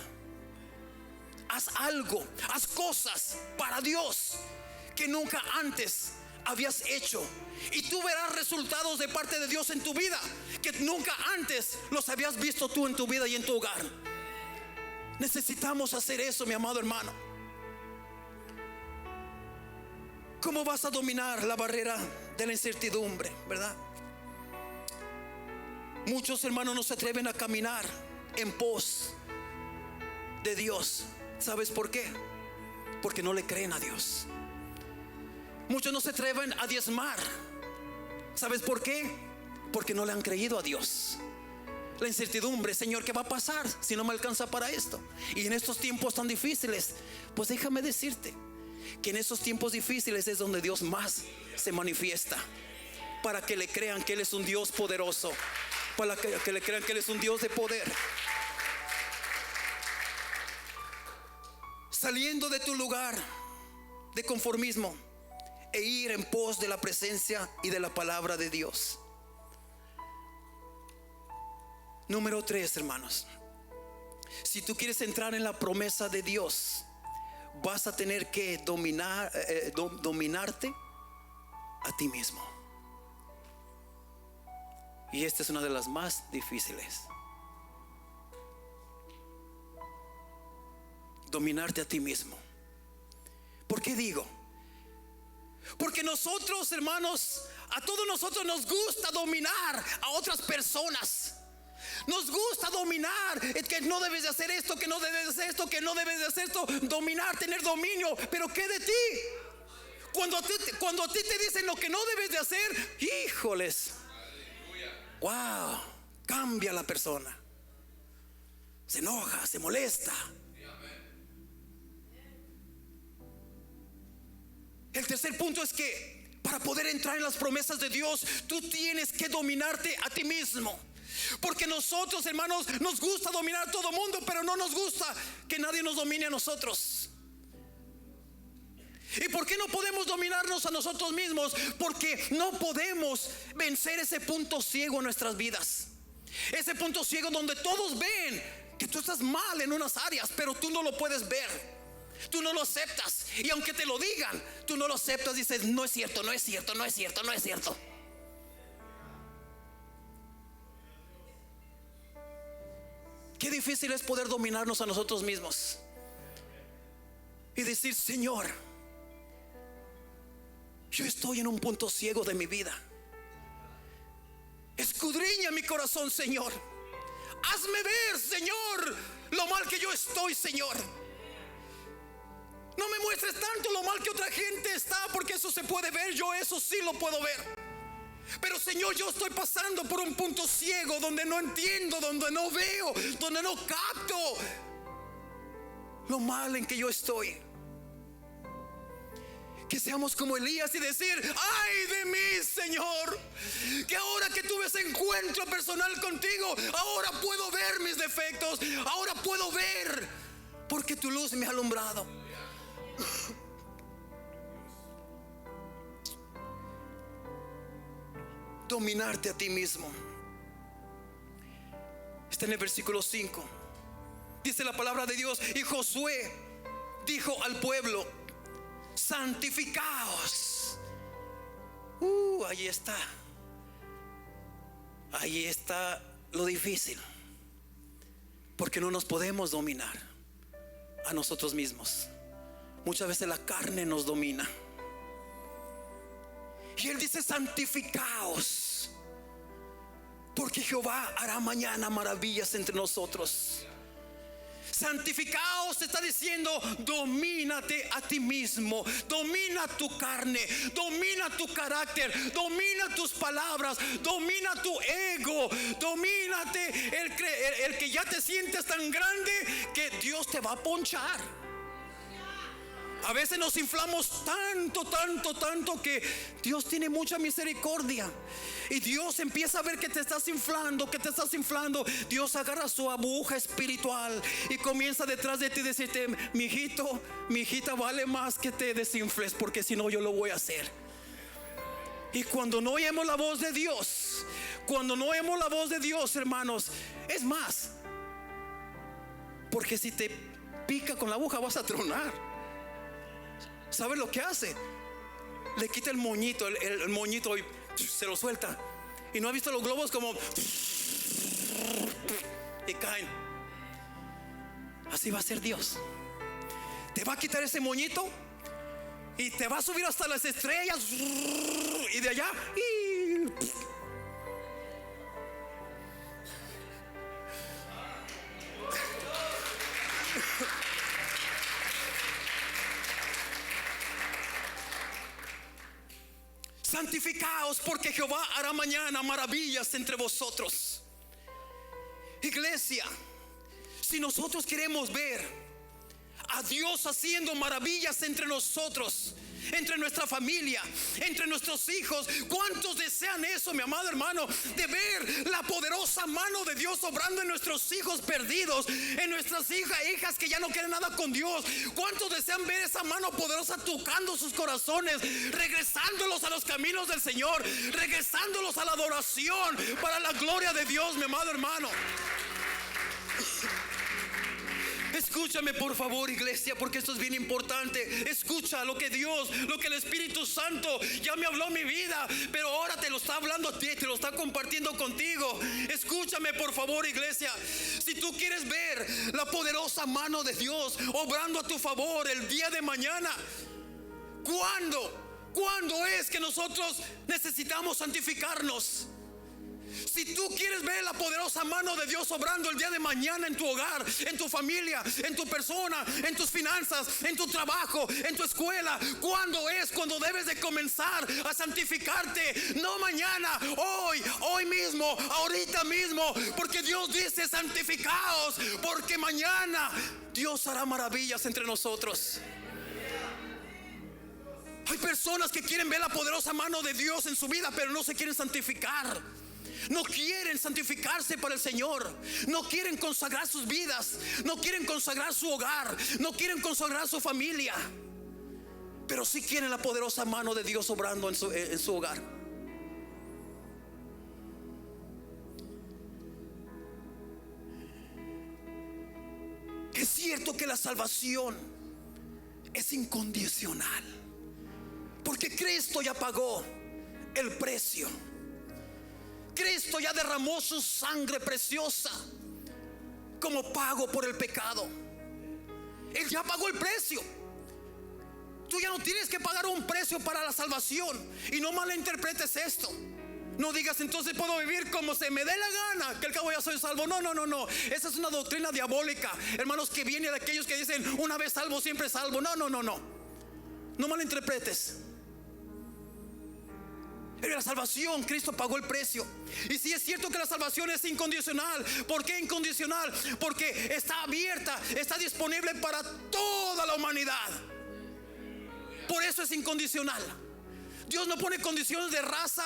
Haz algo, haz cosas para Dios que nunca antes habías hecho, y tú verás resultados de parte de Dios en tu vida que nunca antes los habías visto tú en tu vida y en tu hogar. Necesitamos hacer eso, mi amado hermano. ¿Cómo vas a dominar la barrera de la incertidumbre, verdad? Muchos hermanos no se atreven a caminar en pos de Dios. ¿Sabes por qué? Porque no le creen a Dios. Muchos no se atreven a diezmar. ¿Sabes por qué? Porque no le han creído a Dios. La incertidumbre: Señor, ¿qué va a pasar si no me alcanza para esto? Y en estos tiempos tan difíciles, pues déjame decirte que en esos tiempos difíciles es donde Dios más se manifiesta, para que le crean que Él es un Dios poderoso, para que le crean que Él es un Dios de poder. Saliendo de tu lugar de conformismo e ir en pos de la presencia y de la palabra de Dios. Número 3, hermanos. Si tú quieres entrar en la promesa de Dios, vas a tener que dominarte a ti mismo. Y esta es una de las más difíciles. Dominarte a ti mismo. ¿Por qué digo? Porque nosotros, hermanos, a todos nosotros nos gusta dominar a otras personas. Nos gusta dominar, que no debes de hacer esto, que no debes de hacer esto, que no debes de hacer esto. Dominar, tener dominio. Pero ¿qué de ti? Cuando a ti te dicen lo que no debes de hacer, híjoles, wow, cambia la persona. Se enoja, se molesta. El tercer punto es que Para poder entrar en las promesas de Dios, tú tienes que dominarte a ti mismo. Porque nosotros, hermanos, nos gusta dominar a todo mundo, pero no nos gusta que nadie nos domine a nosotros. ¿Y por qué no podemos dominarnos a nosotros mismos? Porque no podemos vencer ese punto ciego en nuestras vidas. Ese punto ciego donde todos ven que tú estás mal en unas áreas, pero tú no lo puedes ver. Tú no lo aceptas. Y aunque te lo digan, tú no lo aceptas. Dices, no es cierto, no es cierto, no es cierto, no es cierto. Qué difícil es poder dominarnos a nosotros mismos y decir, Señor, yo estoy en un punto ciego de mi vida. Escudriña mi corazón, Señor. Hazme ver, Señor, lo mal que yo estoy, Señor. No me muestres tanto lo mal que otra gente está, porque eso se puede ver. Yo eso sí lo puedo ver. Pero Señor, yo estoy pasando por un punto ciego donde no entiendo, donde no veo, donde no capto lo mal en que yo estoy. Que seamos como Elías y decir, ay de mí, Señor, que ahora que tuve ese encuentro personal contigo, ahora puedo ver mis defectos, ahora puedo ver, porque tu luz me ha alumbrado. Dominarte a ti mismo. Está en el versículo 5. Dice la palabra de Dios, y Josué dijo al pueblo, santificaos. Ahí está. Ahí está lo difícil. Porque no nos podemos dominar a nosotros mismos. Muchas veces la carne nos domina. Y él dice, santificaos, porque Jehová hará mañana maravillas entre nosotros. Santificaos está diciendo, domínate a ti mismo, domina tu carne, domina tu carácter, domina tus palabras, domina tu ego, domínate el que ya te sientes tan grande que Dios te va a ponchar. A veces nos inflamos tanto que Dios tiene mucha misericordia. Y Dios empieza a ver que te estás inflando, Dios agarra su aguja espiritual y comienza detrás de ti a decirte, mi hijita, vale más que te desinfles, porque si no yo lo voy a hacer. Y cuando no oímos la voz de Dios, hermanos, es más, porque si te pica con la aguja vas a tronar. ¿Sabes lo que hace? Le quita el moñito, el moñito y se lo suelta. Y no ha visto los globos como y caen. Así va a ser Dios. Te va a quitar ese moñito y te va a subir hasta las estrellas. Y de allá santificaos, porque Jehová hará mañana maravillas entre vosotros. Iglesia, si nosotros queremos ver a Dios haciendo maravillas entre nosotros, entre nuestra familia, entre nuestros hijos, ¿cuántos desean eso, mi amado hermano? De ver la poderosa mano de Dios obrando en nuestros hijos perdidos, en nuestras hijas que ya no quieren nada con Dios. ¿Cuántos desean ver esa mano poderosa tocando sus corazones, regresándolos a los caminos del Señor, regresándolos a la adoración para la gloria de Dios, mi amado hermano? Escúchame por favor, iglesia, porque esto es bien importante. Escucha lo que Dios, lo que el Espíritu Santo ya me habló en mi vida, pero ahora te lo está hablando a ti, te lo está compartiendo contigo. Escúchame por favor, iglesia. Si tú quieres ver la poderosa mano de Dios obrando a tu favor el día de mañana, ¿cuándo es que nosotros necesitamos santificarnos? Si tú quieres ver la poderosa mano de Dios obrando el día de mañana en tu hogar, en tu familia, en tu persona, en tus finanzas, en tu trabajo, en tu escuela, ¿cuándo es cuando debes de comenzar a santificarte? No mañana, hoy mismo, ahorita mismo, porque Dios dice santificaos, porque mañana Dios hará maravillas entre nosotros. Hay personas que quieren ver la poderosa mano de Dios en su vida, pero no se quieren santificar. No quieren santificarse para el Señor. No quieren consagrar sus vidas. No quieren consagrar su hogar. No quieren consagrar su familia. Pero sí quieren la poderosa mano de Dios obrando en su hogar. Es cierto que la salvación es incondicional, porque Cristo ya pagó el precio. Cristo ya derramó su sangre preciosa como pago por el pecado. Él ya pagó el precio. Tú ya no tienes que pagar un precio para la salvación. Y no malinterpretes esto. No digas entonces puedo vivir como se me dé la gana, que al cabo ya soy salvo. No. Esa es una doctrina diabólica, hermanos, que viene de aquellos que dicen una vez salvo, siempre salvo. No malinterpretes. En la salvación Cristo pagó el precio. Y si es cierto que la salvación es incondicional. ¿Por qué incondicional? Porque está abierta, está disponible para toda la humanidad. Por eso es incondicional. Dios no pone condiciones de raza,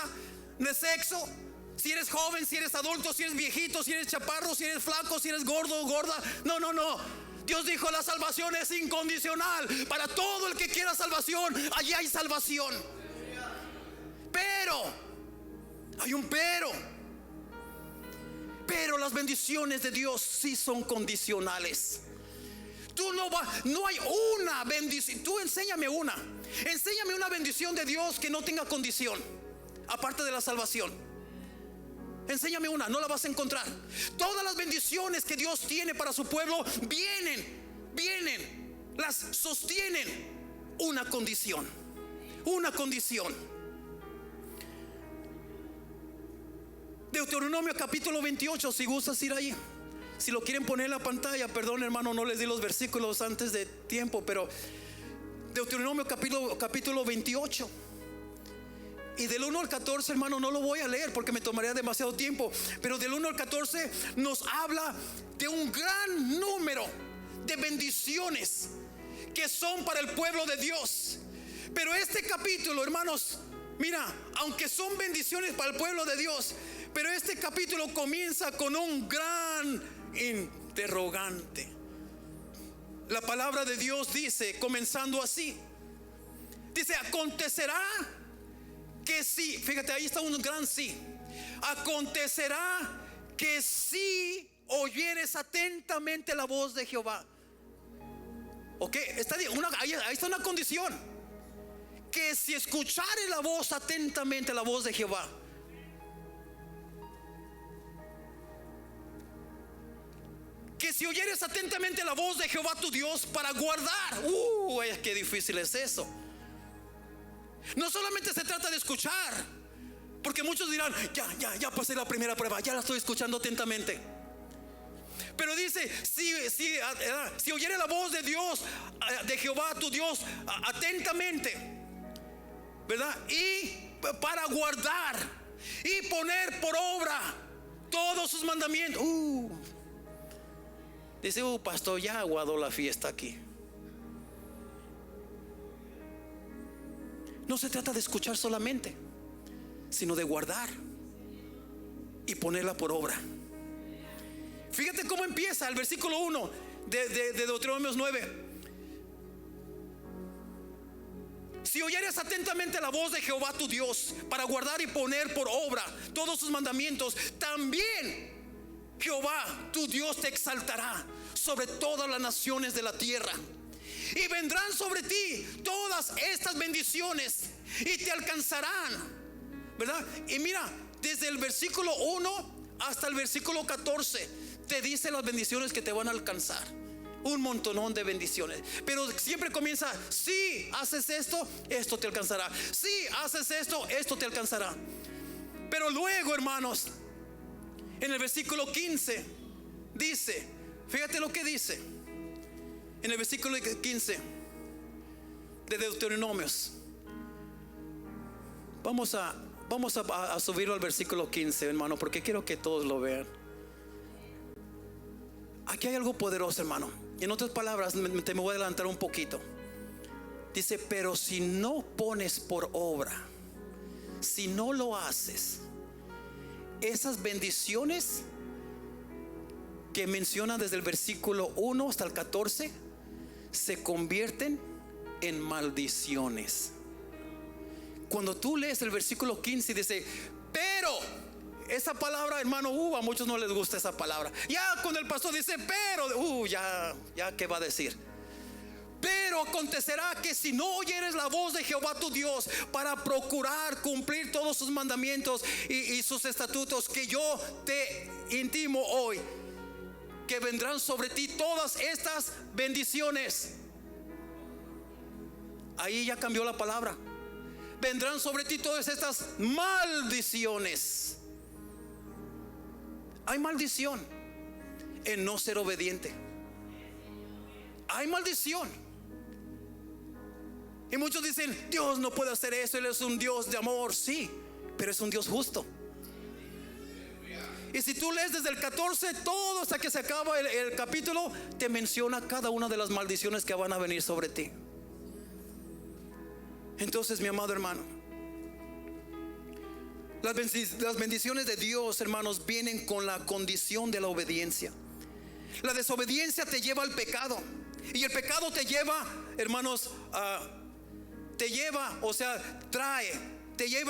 de sexo, si eres joven, si eres adulto, si eres viejito, si eres chaparro, si eres flaco, si eres gordo o gorda. No. Dios dijo la salvación es incondicional. Para todo el que quiera salvación, allí hay salvación. Pero hay un pero las bendiciones de Dios sí son condicionales. No hay una bendición. Tú enséñame una bendición de Dios que no tenga condición, aparte de la salvación. Enséñame una, no la vas a encontrar. Todas las bendiciones que Dios tiene para su pueblo vienen, las sostienen una condición. Deuteronomio capítulo 28, si gustas ir ahí. Si lo quieren poner en la pantalla, perdón hermano, no les di los versículos antes de tiempo, pero Deuteronomio capítulo 28. Y del 1 al 14, hermano, no lo voy a leer porque me tomaría demasiado tiempo. Pero del 1 al 14 nos habla de un gran número de bendiciones que son para el pueblo de Dios. Pero este capítulo, hermanos, mira, aunque son bendiciones para el pueblo de Dios, pero este capítulo comienza con un gran interrogante. La palabra de Dios dice, comenzando así, dice: acontecerá que sí, fíjate, ahí está un gran sí. Acontecerá que si oyeres atentamente la voz de Jehová. Ok, ahí está una condición. Que si escuchares la voz atentamente, la voz de Jehová. Que si oyeres atentamente la voz de Jehová tu Dios para guardar. Qué difícil es eso. No solamente se trata de escuchar, porque muchos dirán, ya pasé la primera prueba, ya la estoy escuchando atentamente. Pero dice, si oyere la voz de Dios, de Jehová tu Dios, atentamente, ¿verdad? Y para guardar y poner por obra todos sus mandamientos. Dice, pastor, ya aguadó la fiesta aquí. No se trata de escuchar solamente, sino de guardar y ponerla por obra. Fíjate cómo empieza el versículo 1 de Deuteronomio 9. Si oyeres atentamente la voz de Jehová tu Dios para guardar y poner por obra todos sus mandamientos, también Jehová tu Dios te exaltará sobre todas las naciones de la tierra. Y vendrán sobre ti todas estas bendiciones y te alcanzarán, ¿verdad? Y mira, desde el versículo 1 hasta el versículo 14 te dice las bendiciones que te van a alcanzar. Un montonón de bendiciones. Pero siempre comienza: si haces esto, esto te alcanzará. Si haces esto te alcanzará. Pero luego, hermanos, en el versículo 15 dice, fíjate lo que dice en el versículo 15 de Deuteronomios. Vamos a subirlo al versículo 15, hermano, porque quiero que todos lo vean. Aquí hay algo poderoso, hermano. En otras palabras, te me voy a adelantar un poquito. Dice, pero si no pones por obra, si no lo haces, esas bendiciones que menciona desde el versículo 1 hasta el 14 se convierten en maldiciones. Cuando tú lees el versículo 15 dice, pero esa palabra, hermano, a muchos no les gusta esa palabra. Ya cuando el pastor dice pero, ya qué va a decir. Pero acontecerá que si no oyeres la voz de Jehová tu Dios para procurar cumplir todos sus mandamientos y sus estatutos que yo te intimo hoy, que vendrán sobre ti todas estas bendiciones. Ahí ya cambió la palabra. Vendrán sobre ti todas estas maldiciones. Hay maldición en no ser obediente. Hay maldición. Y muchos dicen, Dios no puede hacer eso, Él es un Dios de amor. Sí, pero es un Dios justo. Y si tú lees desde el 14 todo hasta que se acaba el capítulo, te menciona cada una de las maldiciones que van a venir sobre ti. Entonces, mi amado hermano, las bendiciones de Dios, hermanos, vienen con la condición de la obediencia. La desobediencia te lleva al pecado. Y el pecado te lleva, hermanos, te lleva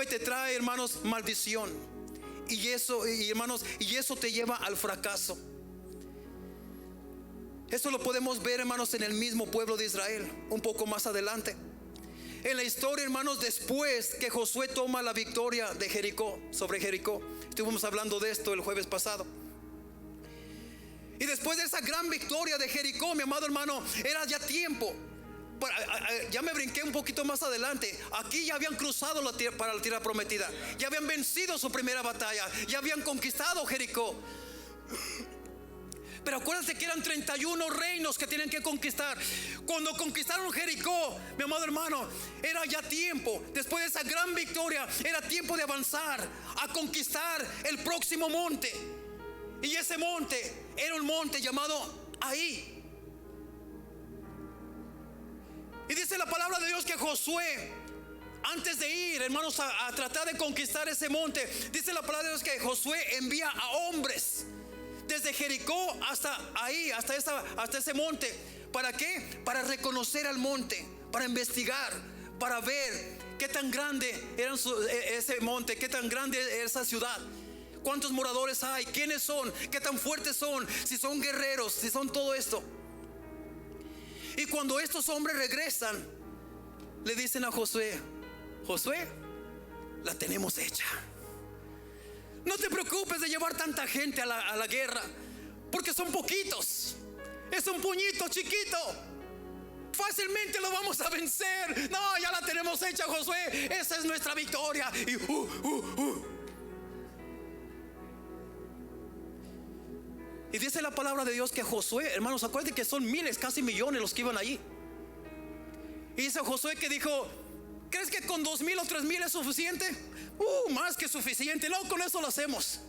y te trae, hermanos, maldición. Y eso te lleva al fracaso. Eso lo podemos ver, hermanos, en el mismo pueblo de Israel, un poco más adelante. En la historia, hermanos, después que Josué toma la victoria de Jericó, sobre Jericó. Estuvimos hablando de esto el jueves pasado. Y después de esa gran victoria de Jericó, mi amado hermano, era ya tiempo. Ya me brinqué un poquito más adelante. Aquí ya habían cruzado para la tierra prometida. Ya habían vencido su primera batalla. Ya habían conquistado Jericó. Pero acuérdate que eran 31 reinos que tienen que conquistar. Cuando conquistaron Jericó, mi amado hermano, era ya tiempo. Después de esa gran victoria, era tiempo de avanzar a conquistar el próximo monte. Y ese monte era un monte llamado Ahí. Y dice la palabra de Dios que Josué, antes de ir, hermanos, a tratar de conquistar ese monte, dice la palabra de Dios que Josué envía a hombres desde Jericó hasta ahí, hasta ese monte. ¿Para qué? Para reconocer al monte, para investigar, para ver qué tan grande era ese monte, qué tan grande es esa ciudad, cuántos moradores hay, quiénes son, qué tan fuertes son, si son guerreros, si son todo esto. Y cuando estos hombres regresan, le dicen a Josué, Josué, la tenemos hecha. No te preocupes de llevar tanta gente a la guerra, porque son poquitos. Es un puñito chiquito. Fácilmente lo vamos a vencer. No, ya la tenemos hecha, Josué. Esa es nuestra victoria. Y dice la palabra de Dios que Josué, hermanos, acuérdense que son miles, casi millones los que iban allí. Y dice Josué que dijo, ¿crees que con 2,000 o 3,000 es suficiente? Más que suficiente. No, con eso lo hacemos.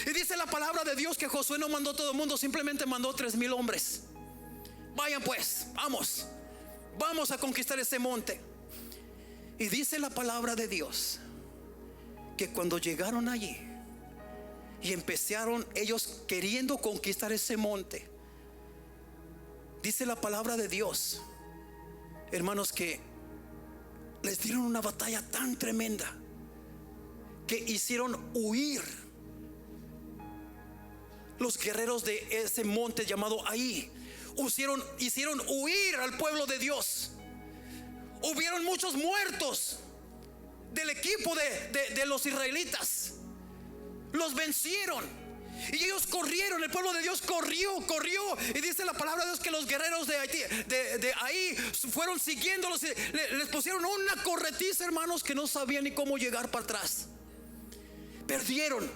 Y dice la palabra de Dios que Josué no mandó a todo el mundo, simplemente mandó 3,000 hombres. Vayan pues, vamos a conquistar ese monte. Y dice la palabra de Dios que cuando llegaron allí y empezaron ellos queriendo conquistar ese monte, dice la palabra de Dios, hermanos, que les dieron una batalla tan tremenda que hicieron huir los guerreros de ese monte llamado Ahí. Hicieron huir al pueblo de Dios. Hubieron muchos muertos del equipo de los israelitas. Los vencieron y ellos corrieron. El pueblo de Dios corrió. Y dice la palabra de Dios que los guerreros de Ahí fueron siguiéndolos. Les pusieron una corretiza, hermanos, que no sabían ni cómo llegar para atrás. Perdieron.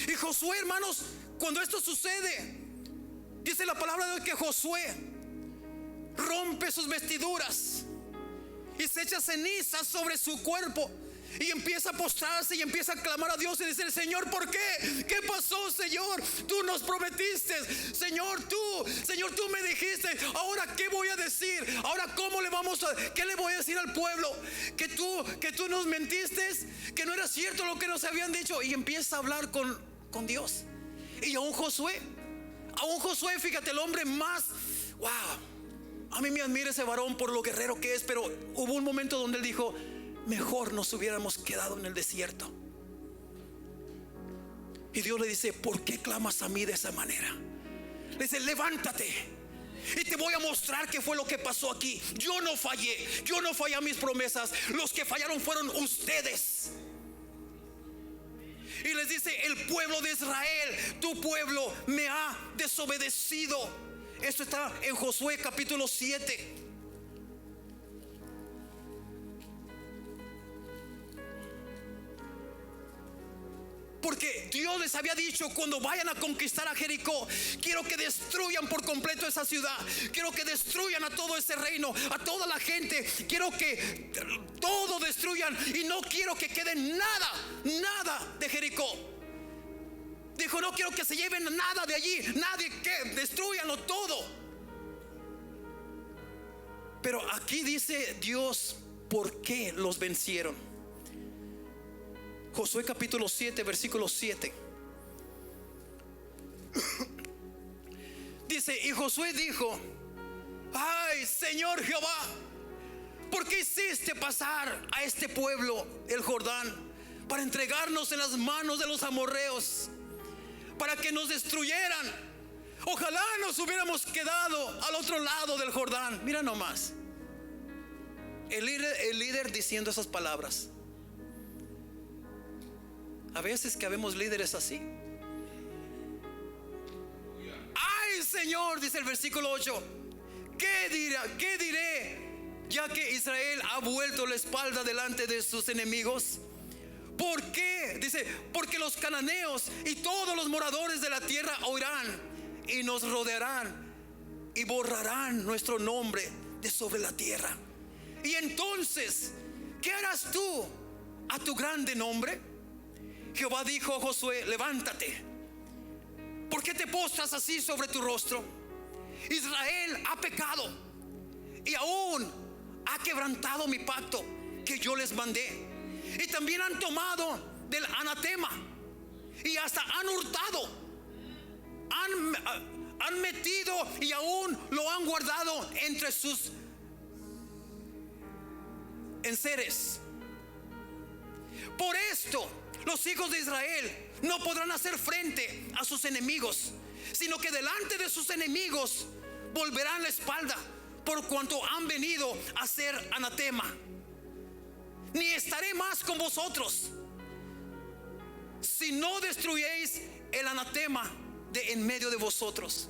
Y Josué, hermanos, cuando esto sucede, dice la palabra de Dios que Josué rompe sus vestiduras y se echa cenizas sobre su cuerpo Y empieza a postrarse y empieza a clamar a Dios y decir: Señor, ¿por qué? ¿Qué pasó, Señor? Tú nos prometiste, Señor, tú me dijiste. Ahora, ¿qué voy a decir? Ahora, ¿qué le voy a decir al pueblo? Que tú nos mentiste, que no era cierto lo que nos habían dicho. Y empieza a hablar con Dios. Y aún Josué, fíjate, el hombre más, wow, a mí me admira ese varón por lo guerrero que es. Pero hubo un momento donde él dijo: mejor nos hubiéramos quedado en el desierto. Y Dios le dice: ¿por qué clamas a mí de esa manera? Le dice: levántate y te voy a mostrar qué fue lo que pasó aquí. Yo no fallé a mis promesas. Los que fallaron fueron ustedes. Y les dice: el pueblo de Israel, tu pueblo, me ha desobedecido. Esto está en Josué capítulo 7. Porque Dios les había dicho: cuando vayan a conquistar a Jericó, quiero que destruyan por completo esa ciudad. Quiero que destruyan a todo ese reino, a toda la gente. Quiero que todo destruyan. Y no quiero que quede nada de Jericó. Dijo: no quiero que se lleven nada de allí. Nadie, que destruyanlo todo. Pero aquí dice Dios por qué los vencieron. Josué capítulo 7, versículo 7. Dice: y Josué dijo: ay, Señor Jehová, ¿por qué hiciste pasar a este pueblo el Jordán para entregarnos en las manos de los amorreos, para que nos destruyeran? Ojalá nos hubiéramos quedado al otro lado del Jordán. Mira nomás, el líder diciendo esas palabras. A veces que habemos líderes así. Ay, Señor, dice el versículo 8, ¿qué diré? Ya que Israel ha vuelto la espalda delante de sus enemigos. ¿Por qué? Dice: porque los cananeos y todos los moradores de la tierra oirán y nos rodearán y borrarán nuestro nombre de sobre la tierra. Y entonces, ¿qué harás tú a tu grande nombre? Jehová dijo a Josué: levántate. ¿Por qué te postras así sobre tu rostro? Israel ha pecado y aún ha quebrantado mi pacto que yo les mandé. Y también han tomado del anatema y hasta han hurtado, han metido y aún lo han guardado entre sus enseres. Por esto los hijos de Israel no podrán hacer frente a sus enemigos, sino que delante de sus enemigos volverán la espalda, por cuanto han venido a ser anatema. Ni estaré más con vosotros si no destruyéis el anatema de en medio de vosotros.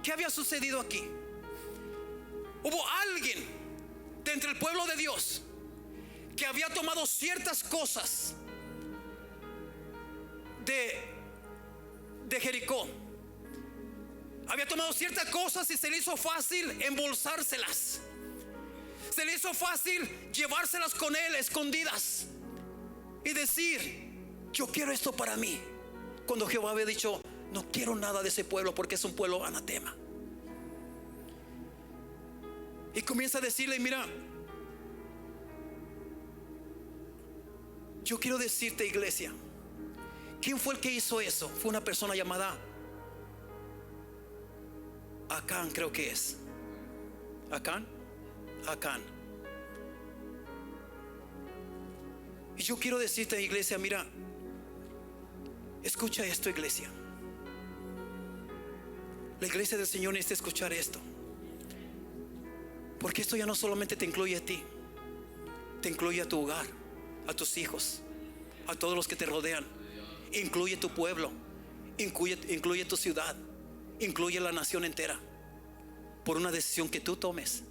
¿Qué había sucedido aquí? Hubo alguien de entre el pueblo de Dios que había tomado ciertas cosas de Jericó. Había tomado ciertas cosas y se le hizo fácil embolsárselas. Se le hizo fácil llevárselas con él escondidas y decir: yo quiero esto para mí, cuando Jehová había dicho: no quiero nada de ese pueblo porque es un pueblo anatema. Y comienza a decirle: mira, yo quiero decirte, iglesia, ¿quién fue el que hizo eso? Fue una persona llamada Acán, creo que es Acán. Y yo quiero decirte, iglesia, mira, escucha esto, iglesia. La iglesia del Señor necesita escuchar esto, porque esto ya no solamente te incluye a ti, te incluye a tu hogar, a tus hijos, a todos los que te rodean. Incluye tu pueblo, incluye tu ciudad, incluye la nación entera. Por una decisión que tú tomes,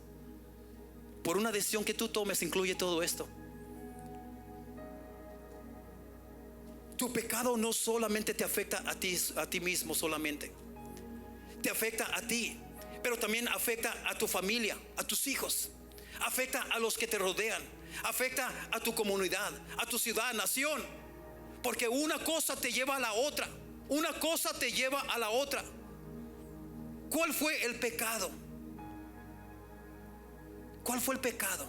incluye todo esto. Tu pecado no solamente te afecta a ti mismo solamente, te afecta a ti, pero también afecta a tu familia, a tus hijos, afecta a los que te rodean, afecta a tu comunidad, a tu ciudad, nación. Porque una cosa te lleva a la otra. Una cosa te lleva a la otra. ¿Cuál fue el pecado? ¿Cuál fue el pecado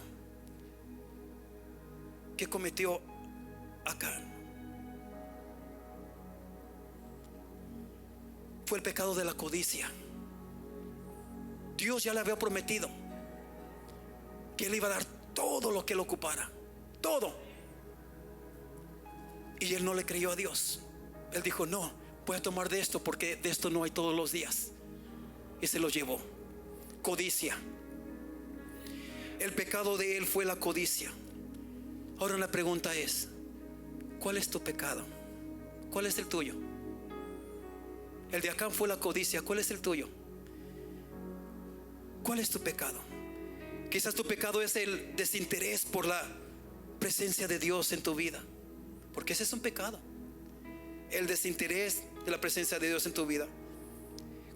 que cometió Acán? Fue el pecado de la codicia. Dios ya le había prometido que él iba a dar todo lo que le ocupara, todo. Y él no le creyó a Dios. Él dijo: no, voy a tomar de esto porque de esto no hay todos los días. Y se lo llevó. Codicia. El pecado de él fue la codicia. Ahora la pregunta es: ¿cuál es tu pecado? ¿Cuál es el tuyo? El de Acán fue la codicia. ¿Cuál es el tuyo? ¿Cuál es tu pecado? Quizás tu pecado es el desinterés por la presencia de Dios en tu vida, porque ese es un pecado, el desinterés de la presencia de Dios en tu vida.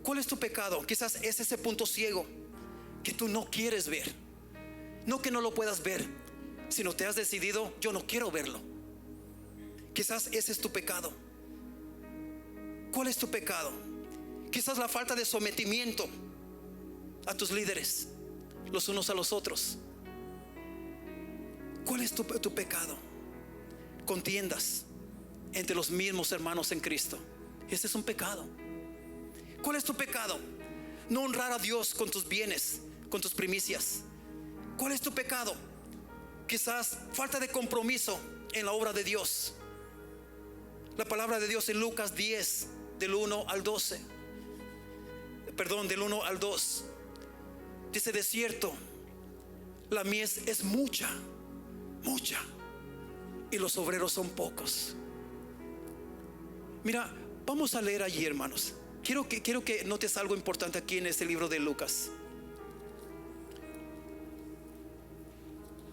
¿Cuál es tu pecado? Quizás es ese punto ciego que tú no quieres ver. No que no lo puedas ver, sino te has decidido: yo no quiero verlo. Quizás ese es tu pecado. ¿Cuál es tu pecado? Quizás la falta de sometimiento a tus líderes, los unos a los otros. ¿Cuál es tu pecado? Contiendas entre los mismos hermanos en Cristo. Ese es un pecado. ¿Cuál es tu pecado? No honrar a Dios con tus bienes, con tus primicias. ¿Cuál es tu pecado? Quizás falta de compromiso en la obra de Dios. La palabra de Dios en Lucas 10, del 1 al 12. Del 1 al 2. Dice: de cierto, la mies es mucha, mucha, y los obreros son pocos. Mira, vamos a leer allí, hermanos. Quiero que notes algo importante aquí en este libro de Lucas.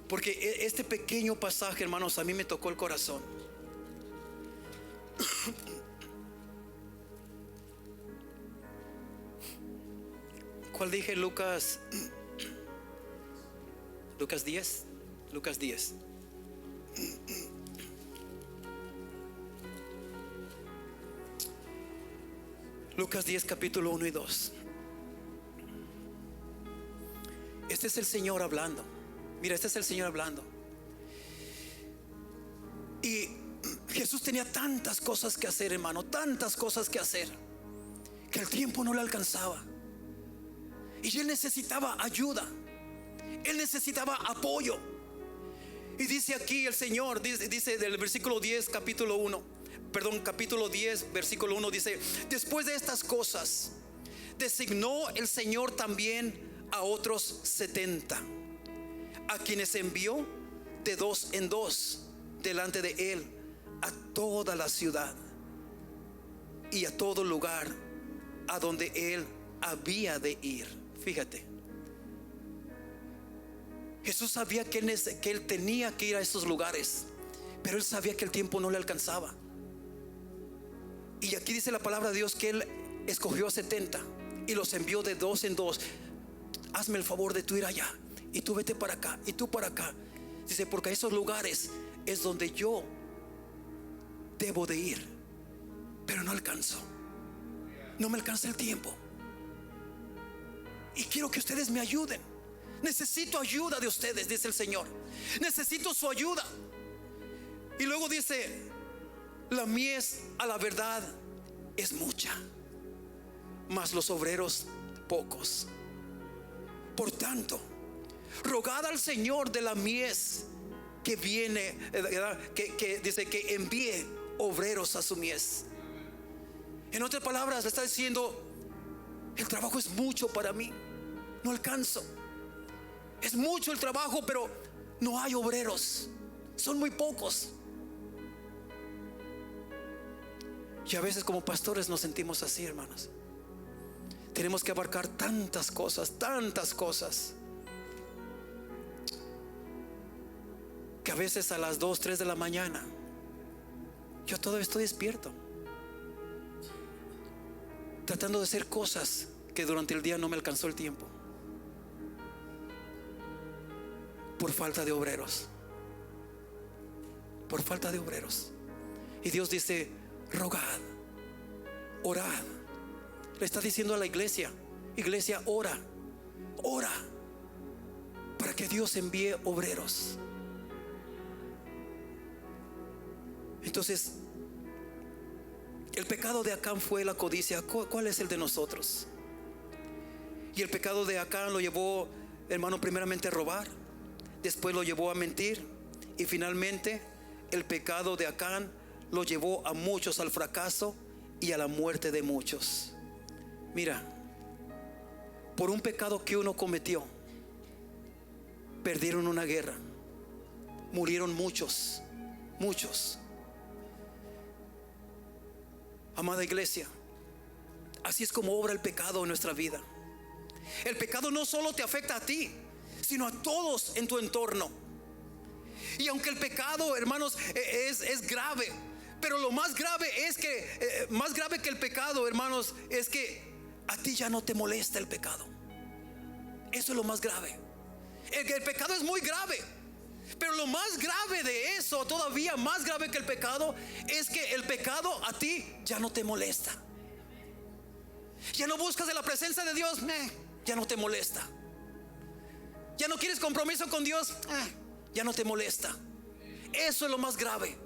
Porque este pequeño pasaje, hermanos, a mí me tocó el corazón. ¿Cuál dije? Lucas 10. Lucas 10. Lucas 10, capítulo 1 y 2. Este es el Señor hablando. Mira, este es el Señor hablando. Y Jesús tenía tantas cosas que hacer, hermano, tantas cosas que hacer, que el tiempo no le alcanzaba. Y él necesitaba ayuda, él necesitaba apoyo. Y dice aquí el Señor, dice del versículo 10, capítulo 10, versículo 1, dice: después de estas cosas designó el Señor también a otros 70, a quienes envió de dos en dos delante de él a toda la ciudad y a todo lugar a donde él había de ir. Fíjate, Jesús sabía que él tenía que ir a esos lugares, pero él sabía que el tiempo no le alcanzaba. Y aquí dice la palabra de Dios que él escogió a 70 y los envió de dos en dos. Hazme el favor de tú ir allá, y tú vete para acá, y tú para acá. Dice: porque a esos lugares es donde yo debo de ir, pero no alcanzo, no me alcanza el tiempo. Y quiero que ustedes me ayuden. Necesito ayuda de ustedes, dice el Señor. Necesito su ayuda. Y luego dice: la mies a la verdad es mucha, mas los obreros pocos. Por tanto, rogad al Señor de la mies que viene, que dice que envíe obreros a su mies. En otras palabras, le está diciendo: el trabajo es mucho para mí, no alcanzo. Es mucho el trabajo, pero no hay obreros, son muy pocos. Y a veces como pastores nos sentimos así, hermanos. Tenemos que abarcar tantas cosas, que a veces a las 2, 3 de la mañana yo todavía estoy despierto, tratando de hacer cosas que durante el día no me alcanzó el tiempo. por falta de obreros. Por falta de obreros. Y Dios dice: rogad, orad. Le está diciendo a la iglesia: iglesia, ora, ora, para que Dios envíe obreros. Entonces, el pecado de Acán fue la codicia. ¿Cuál es el de nosotros? Y el pecado de Acán lo llevó, hermano, primeramente a robar, después lo llevó a mentir, y finalmente el pecado de Acán lo llevó a muchos al fracaso y a la muerte de muchos. Mira, por un pecado que uno cometió, perdieron una guerra, murieron muchos, muchos. Amada iglesia, así es como obra el pecado en nuestra vida. El pecado no solo te afecta a ti, sino a todos en tu entorno. Y aunque el pecado, hermanos, es grave, pero lo más grave es que, más grave que el pecado, hermanos, es que a ti ya no te molesta el pecado. Eso es lo más grave. El pecado es muy grave, pero lo más grave de eso, todavía más grave que el pecado, es que el pecado a ti ya no te molesta. Ya no buscas de la presencia de Dios, ya no te molesta. Ya no quieres compromiso con Dios, ya no te molesta. Eso es lo más grave,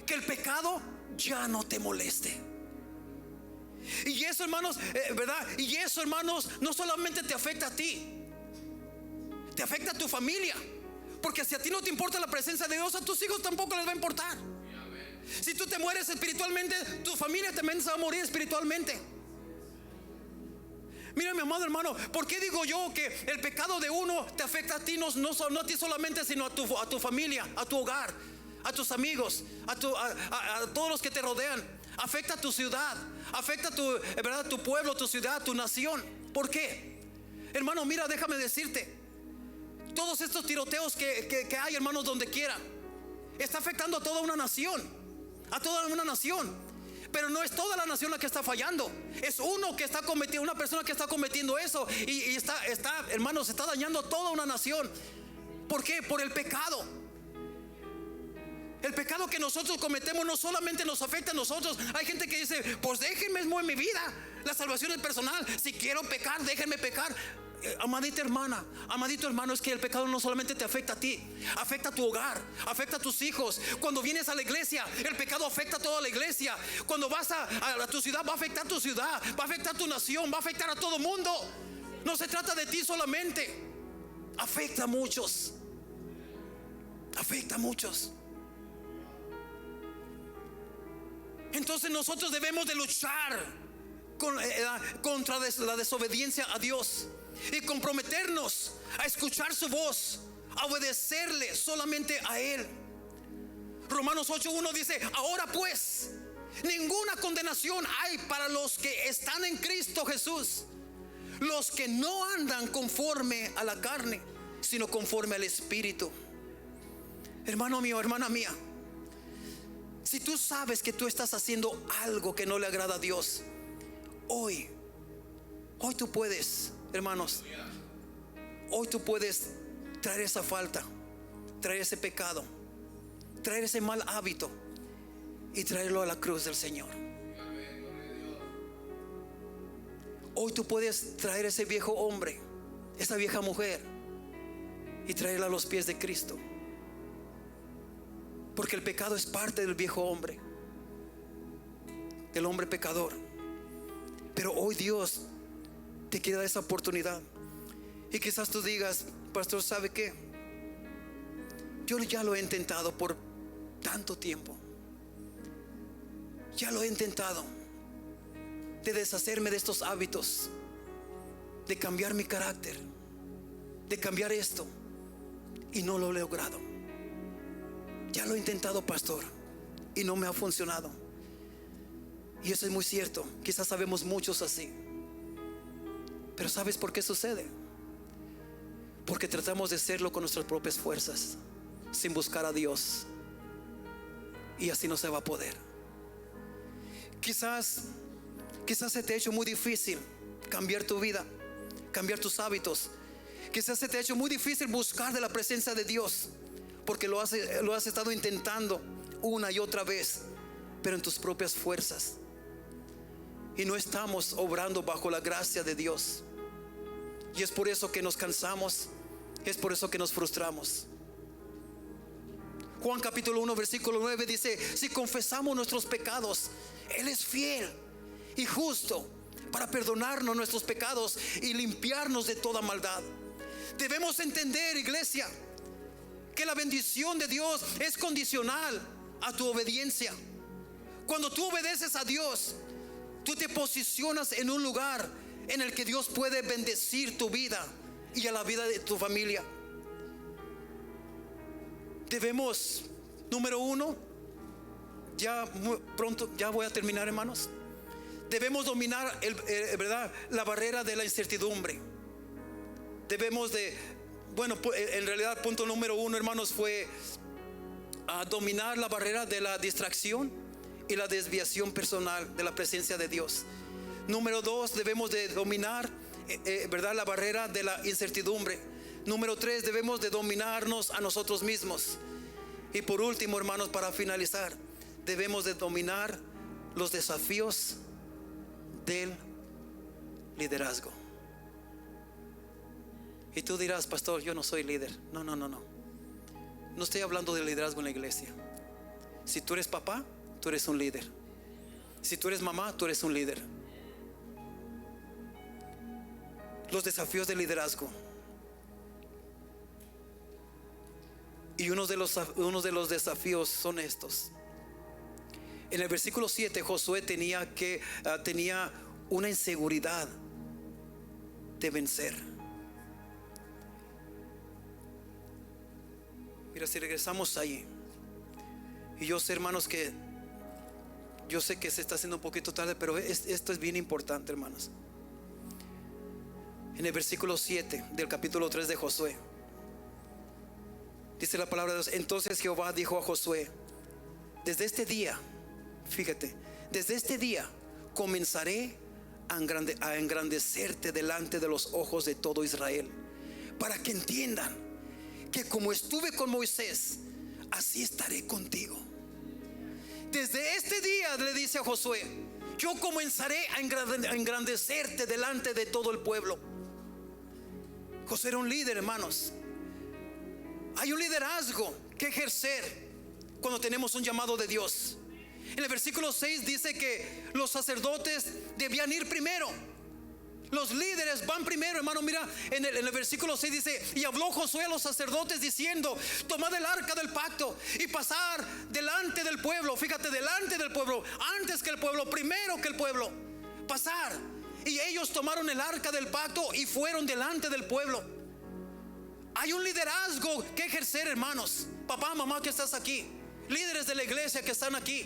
que el pecado ya no te moleste. Y eso, hermanos, ¿verdad? Y eso, hermanos, no solamente te afecta a ti, te afecta a tu familia. Porque si a ti no te importa la presencia de Dios, a tus hijos tampoco les va a importar. Si tú te mueres espiritualmente, tu familia también se va a morir espiritualmente. Mira, mi amado hermano, ¿por qué digo yo que el pecado de uno te afecta a ti? No a ti solamente, sino a tu familia, a tu hogar, a tus amigos, a todos los que te rodean. Afecta a tu ciudad, afecta a tu pueblo, tu ciudad, tu nación. ¿Por qué? Hermano, mira, déjame decirte, todos estos tiroteos que hay, hermanos, donde quiera, está afectando a toda una nación, a toda una nación. Pero no es toda la nación la que está fallando, es uno que está cometiendo, una persona que está cometiendo eso, y está, hermanos, está dañando a toda una nación. ¿Por qué? Por el pecado. El pecado que nosotros cometemos no solamente nos afecta a nosotros. Hay gente que dice: pues déjenme en mi vida, la salvación es personal. Si quiero pecar, déjenme pecar. Amadita hermana, amadito hermano, es que el pecado no solamente te afecta a ti, afecta a tu hogar, afecta a tus hijos. Cuando vienes a la iglesia, el pecado afecta a toda la iglesia. Cuando vas a tu ciudad, va a afectar tu ciudad, va a afectar tu nación, va a afectar a todo mundo. No se trata de ti solamente, afecta a muchos, afecta a muchos. Entonces nosotros debemos de luchar contra la desobediencia a Dios y comprometernos a escuchar su voz, a obedecerle solamente a Él. Romanos 8:1 dice: ahora pues, ninguna condenación hay para los que están en Cristo Jesús, los que no andan conforme a la carne, sino conforme al Espíritu. Hermano mío, hermana mía, si tú sabes que tú estás haciendo algo que no le agrada a Dios, hoy tú puedes, hermanos, hoy tú puedes traer esa falta, traer ese pecado, traer ese mal hábito y traerlo a la cruz del Señor. Hoy tú puedes traer ese viejo hombre, esa vieja mujer, y traerla a los pies de Cristo. Porque el pecado es parte del viejo hombre, del hombre pecador. Pero hoy Dios te quiere dar esa oportunidad. Y quizás tú digas: pastor, ¿sabe qué? Yo ya lo he intentado por tanto tiempo. Ya lo he intentado, de deshacerme de estos hábitos, de cambiar mi carácter, de cambiar esto, y no lo he logrado. Ya lo he intentado, pastor, y no me ha funcionado. Y eso es muy cierto. Quizás sabemos muchos así. Pero ¿sabes por qué sucede? Porque tratamos de hacerlo con nuestras propias fuerzas, sin buscar a Dios, y así no se va a poder. Quizás se te ha hecho muy difícil cambiar tu vida, cambiar tus hábitos. Quizás se te ha hecho muy difícil buscar de la presencia de Dios, porque lo has estado intentando una y otra vez, pero en tus propias fuerzas, y no estamos obrando bajo la gracia de Dios. Y es por eso que nos cansamos, es por eso que nos frustramos. Juan capítulo 1 versículo 9 dice: si confesamos nuestros pecados, Él es fiel y justo para perdonarnos nuestros pecados y limpiarnos de toda maldad. Debemos entender, iglesia, que la bendición de Dios es condicional a tu obediencia. Cuando tú obedeces a Dios, tú te posicionas en un lugar en el que Dios puede bendecir tu vida y a la vida de tu familia. Debemos, número uno, ya muy pronto, ya voy a terminar, hermanos. Debemos dominar ¿verdad?, la barrera de la incertidumbre. Debemos de, bueno, en realidad punto número uno, hermanos, fue dominar la barrera de la distracción y la desviación personal de la presencia de Dios. Número dos, debemos de dominar ¿verdad?, la barrera de la incertidumbre. Número tres, debemos de dominarnos a nosotros mismos. Y por último, hermanos, para finalizar, debemos de dominar los desafíos del liderazgo. Y tú dirás: pastor, yo no soy líder. No estoy hablando de liderazgo en la iglesia. Si tú eres papá, tú eres un líder. Si tú eres mamá, tú eres un líder. Los desafíos del liderazgo. Y uno de los desafíos son estos. En el versículo 7, Josué tenía una inseguridad de vencer. Mira, si regresamos ahí, y yo sé, hermanos, que yo sé que se está haciendo un poquito tarde, pero esto es bien importante, hermanos. En el versículo 7 del capítulo 3 de Josué, dice la palabra de Dios: entonces Jehová dijo a Josué: desde este día, fíjate, desde este día comenzaré a engrandecerte delante de los ojos de todo Israel, para que entiendan que como estuve con Moisés, así estaré contigo. Desde este día, le dice a Josué, yo comenzaré a engrandecerte delante de todo el pueblo. Josué era un líder, hermanos. Hay un liderazgo que ejercer cuando tenemos un llamado de Dios. En el versículo 6 dice que los sacerdotes debían ir primero. Los líderes van primero, hermano. Mira, en el versículo 6 dice: y habló Josué a los sacerdotes diciendo: tomad el arca del pacto y pasar delante del pueblo. Fíjate, delante del pueblo, antes que el pueblo, primero que el pueblo, pasar. Y ellos tomaron el arca del pacto y fueron delante del pueblo. Hay un liderazgo que ejercer, hermanos. Papá, mamá que estás aquí, líderes de la iglesia que están aquí,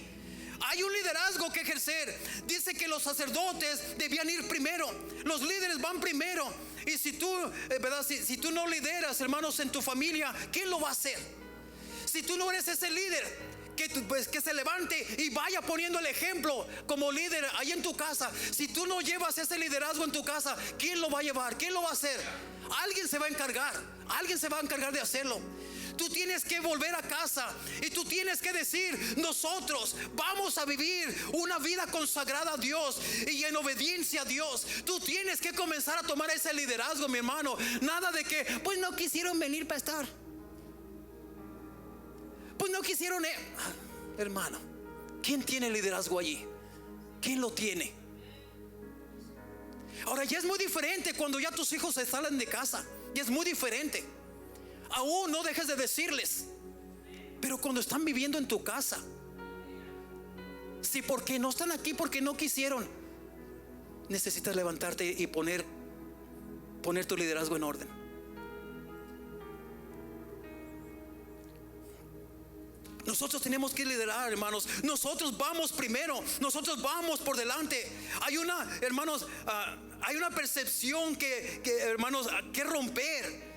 hay un liderazgo que ejercer. Dice que los sacerdotes debían ir primero. Los líderes van primero. Y si tú, ¿verdad?, si tú no lideras, hermanos, en tu familia, ¿quién lo va a hacer? Si tú no eres ese líder que se levante y vaya poniendo el ejemplo como líder ahí en tu casa, si tú no llevas ese liderazgo en tu casa, ¿quién lo va a llevar? ¿Quién lo va a hacer? Alguien se va a encargar. Alguien se va a encargar de hacerlo. Tú tienes que volver a casa y tú tienes que decir: nosotros vamos a vivir una vida consagrada a Dios y en obediencia a Dios. Tú tienes que comenzar a tomar ese liderazgo, mi hermano. Nada de que, pues no quisieron venir para estar, pues no quisieron hermano, ¿quién tiene liderazgo allí? ¿Quién lo tiene? Ahora ya es muy diferente cuando ya tus hijos se salen de casa. Ya es muy diferente. Aún no dejes de decirles, pero cuando están viviendo en tu casa, si porque no están aquí, porque no quisieron, necesitas levantarte y poner tu liderazgo en orden. Nosotros tenemos que liderar, hermanos. Nosotros vamos primero. Nosotros vamos por delante. Hay una percepción que hermanos, que romper.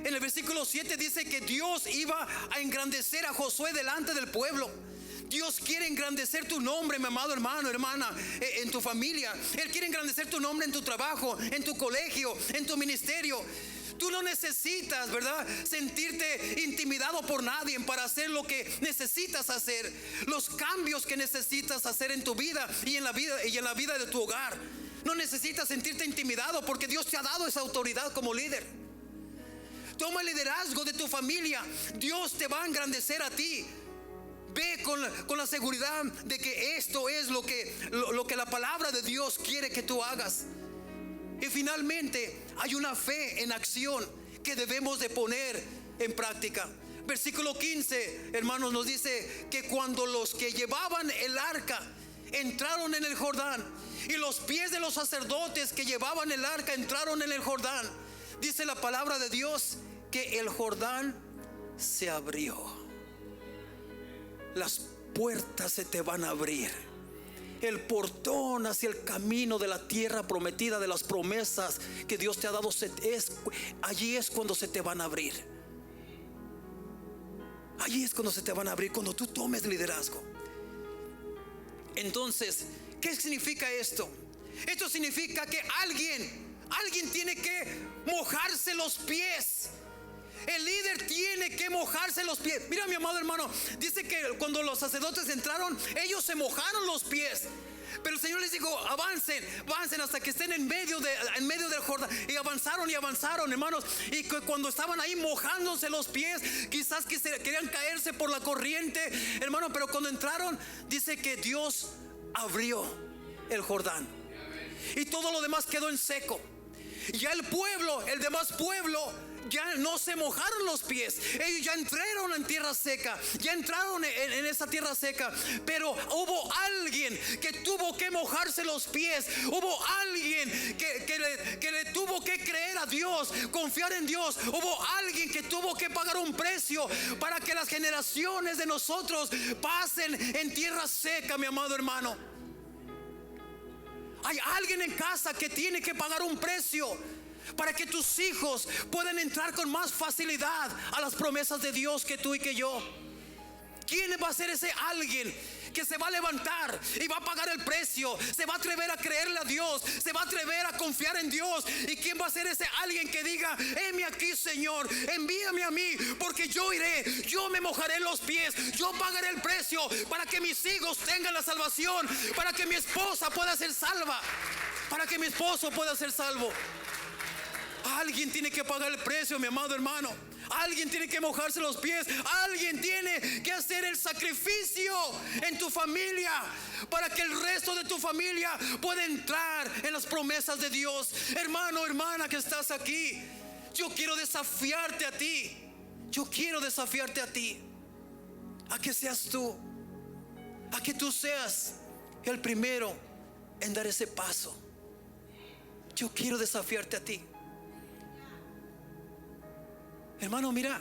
En el versículo 7 dice que Dios iba a engrandecer a Josué delante del pueblo. Dios quiere engrandecer tu nombre, mi amado hermano, hermana, en tu familia. Él quiere engrandecer tu nombre en tu trabajo, en tu colegio, en tu ministerio. Tú no necesitas, ¿verdad?, sentirte intimidado por nadie para hacer lo que necesitas hacer, los cambios que necesitas hacer en tu vida y en la vida de tu hogar. No necesitas sentirte intimidado porque Dios te ha dado esa autoridad como líder. Toma el liderazgo de tu familia. Dios te va a engrandecer a ti. Ve con la seguridad de que esto es lo que la palabra de Dios quiere que tú hagas. Y finalmente hay una fe en acción que debemos de poner en práctica. Versículo 15, hermanos, nos dice que cuando los que llevaban el arca entraron en el Jordán, y los pies de los sacerdotes que llevaban el arca entraron en el Jordán, dice la palabra de Dios que el Jordán se abrió. Las puertas se te van a abrir. El portón hacia el camino de la tierra prometida, de las promesas que Dios te ha dado, allí es cuando se te van a abrir. Allí es cuando se te van a abrir, cuando tú tomes liderazgo. Entonces, ¿qué significa esto? Esto significa que alguien tiene que mojarse los pies. El líder tiene que mojarse los pies. Mira, mi amado hermano, dice que cuando los sacerdotes entraron, ellos se mojaron los pies. Pero el Señor les dijo: avancen hasta que estén en medio del Jordán. Y avanzaron, hermanos. Y que cuando estaban ahí mojándose los pies, quizás querían caerse por la corriente, hermano. Pero cuando entraron, dice que Dios abrió el Jordán y todo lo demás quedó en seco. Ya el demás pueblo ya no se mojaron los pies. Ellos ya entraron en tierra seca, ya entraron en esa tierra seca. Pero hubo alguien que tuvo que mojarse los pies. Hubo alguien que le tuvo que creer a Dios, confiar en Dios. Hubo alguien que tuvo que pagar un precio para que las generaciones de nosotros pasen en tierra seca, mi amado hermano. Hay alguien en casa que tiene que pagar un precio para que tus hijos puedan entrar con más facilidad a las promesas de Dios que tú y que yo. ¿Quién va a ser ese alguien que se va a levantar y va a pagar el precio? Se va a atrever a creerle a Dios, se va a atrever a confiar en Dios. ¿Y quién va a ser ese alguien que diga: heme aquí, Señor, envíame a mí, porque yo iré, yo me mojaré los pies, yo pagaré el precio para que mis hijos tengan la salvación, para que mi esposa pueda ser salva, para que mi esposo pueda ser salvo? Alguien tiene que pagar el precio, mi amado hermano. Alguien tiene que mojarse los pies. Alguien tiene que hacer el sacrificio en tu familia para que el resto de tu familia pueda entrar en las promesas de Dios. Hermano, hermana que estás aquí, yo quiero desafiarte a ti. Yo quiero desafiarte a ti, a que seas tú, a que tú seas el primero en dar ese paso. Yo quiero desafiarte a ti. Hermano, mira,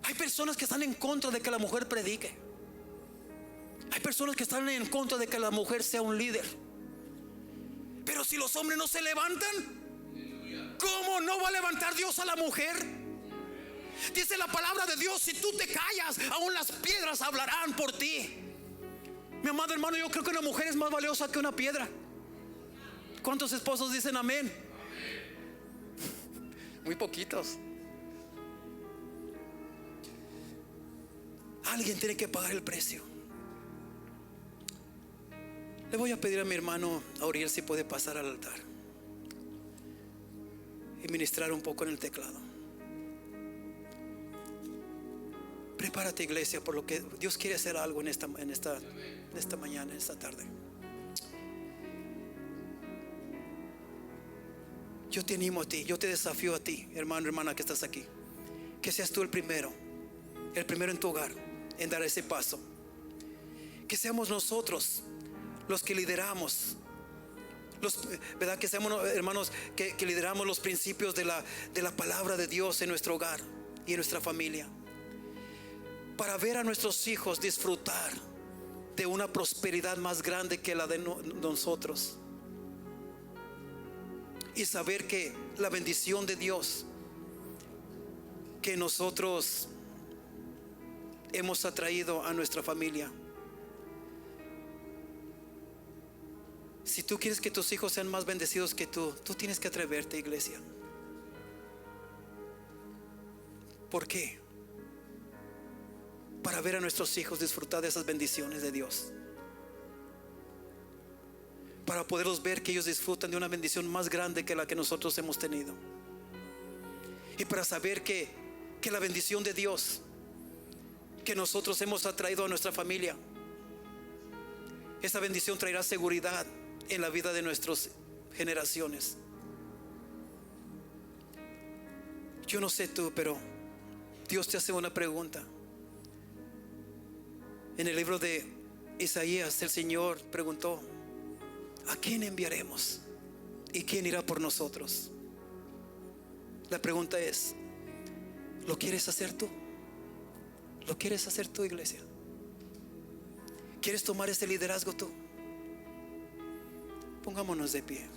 hay personas que están en contra de que la mujer predique. Hay personas que están en contra de que la mujer sea un líder. Pero si los hombres no se levantan, ¿cómo no va a levantar Dios a la mujer? Dice la palabra de Dios: si tú te callas, aún las piedras hablarán por ti. Mi amado hermano, yo creo que una mujer es más valiosa que una piedra. ¿Cuántos esposos dicen amén? Muy poquitos. Alguien tiene que pagar el precio. Le voy a pedir a mi hermano Auriel si puede pasar al altar y ministrar un poco en el teclado. Prepárate, iglesia, por lo que Dios quiere hacer algo en esta mañana, en esta tarde. Yo te animo a ti, yo te desafío a ti, hermano, hermana que estás aquí, que seas tú el primero en tu hogar en dar ese paso. Que seamos nosotros los que lideramos, ¿verdad? Que seamos hermanos que lideramos los principios de la palabra de Dios en nuestro hogar y en nuestra familia, para ver a nuestros hijos disfrutar de una prosperidad más grande que la de nosotros, y saber que la bendición de Dios que nosotros hemos atraído a nuestra familia. Si tú quieres que tus hijos sean más bendecidos que tú tienes que atreverte, iglesia. ¿Por qué? Para ver a nuestros hijos disfrutar de esas bendiciones de Dios, para poderlos ver que ellos disfrutan de una bendición más grande que la que nosotros hemos tenido, y para saber que la bendición de Dios que nosotros hemos atraído a nuestra familia, esa bendición traerá seguridad en la vida de nuestras generaciones. Yo no sé tú, pero Dios te hace una pregunta. En el libro de Isaías, el Señor preguntó: ¿a quién enviaremos? ¿Y quién irá por nosotros? La pregunta es: ¿lo quieres hacer tú? ¿Lo quieres hacer tú, iglesia? ¿Quieres tomar ese liderazgo tú? Pongámonos de pie.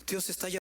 Dios está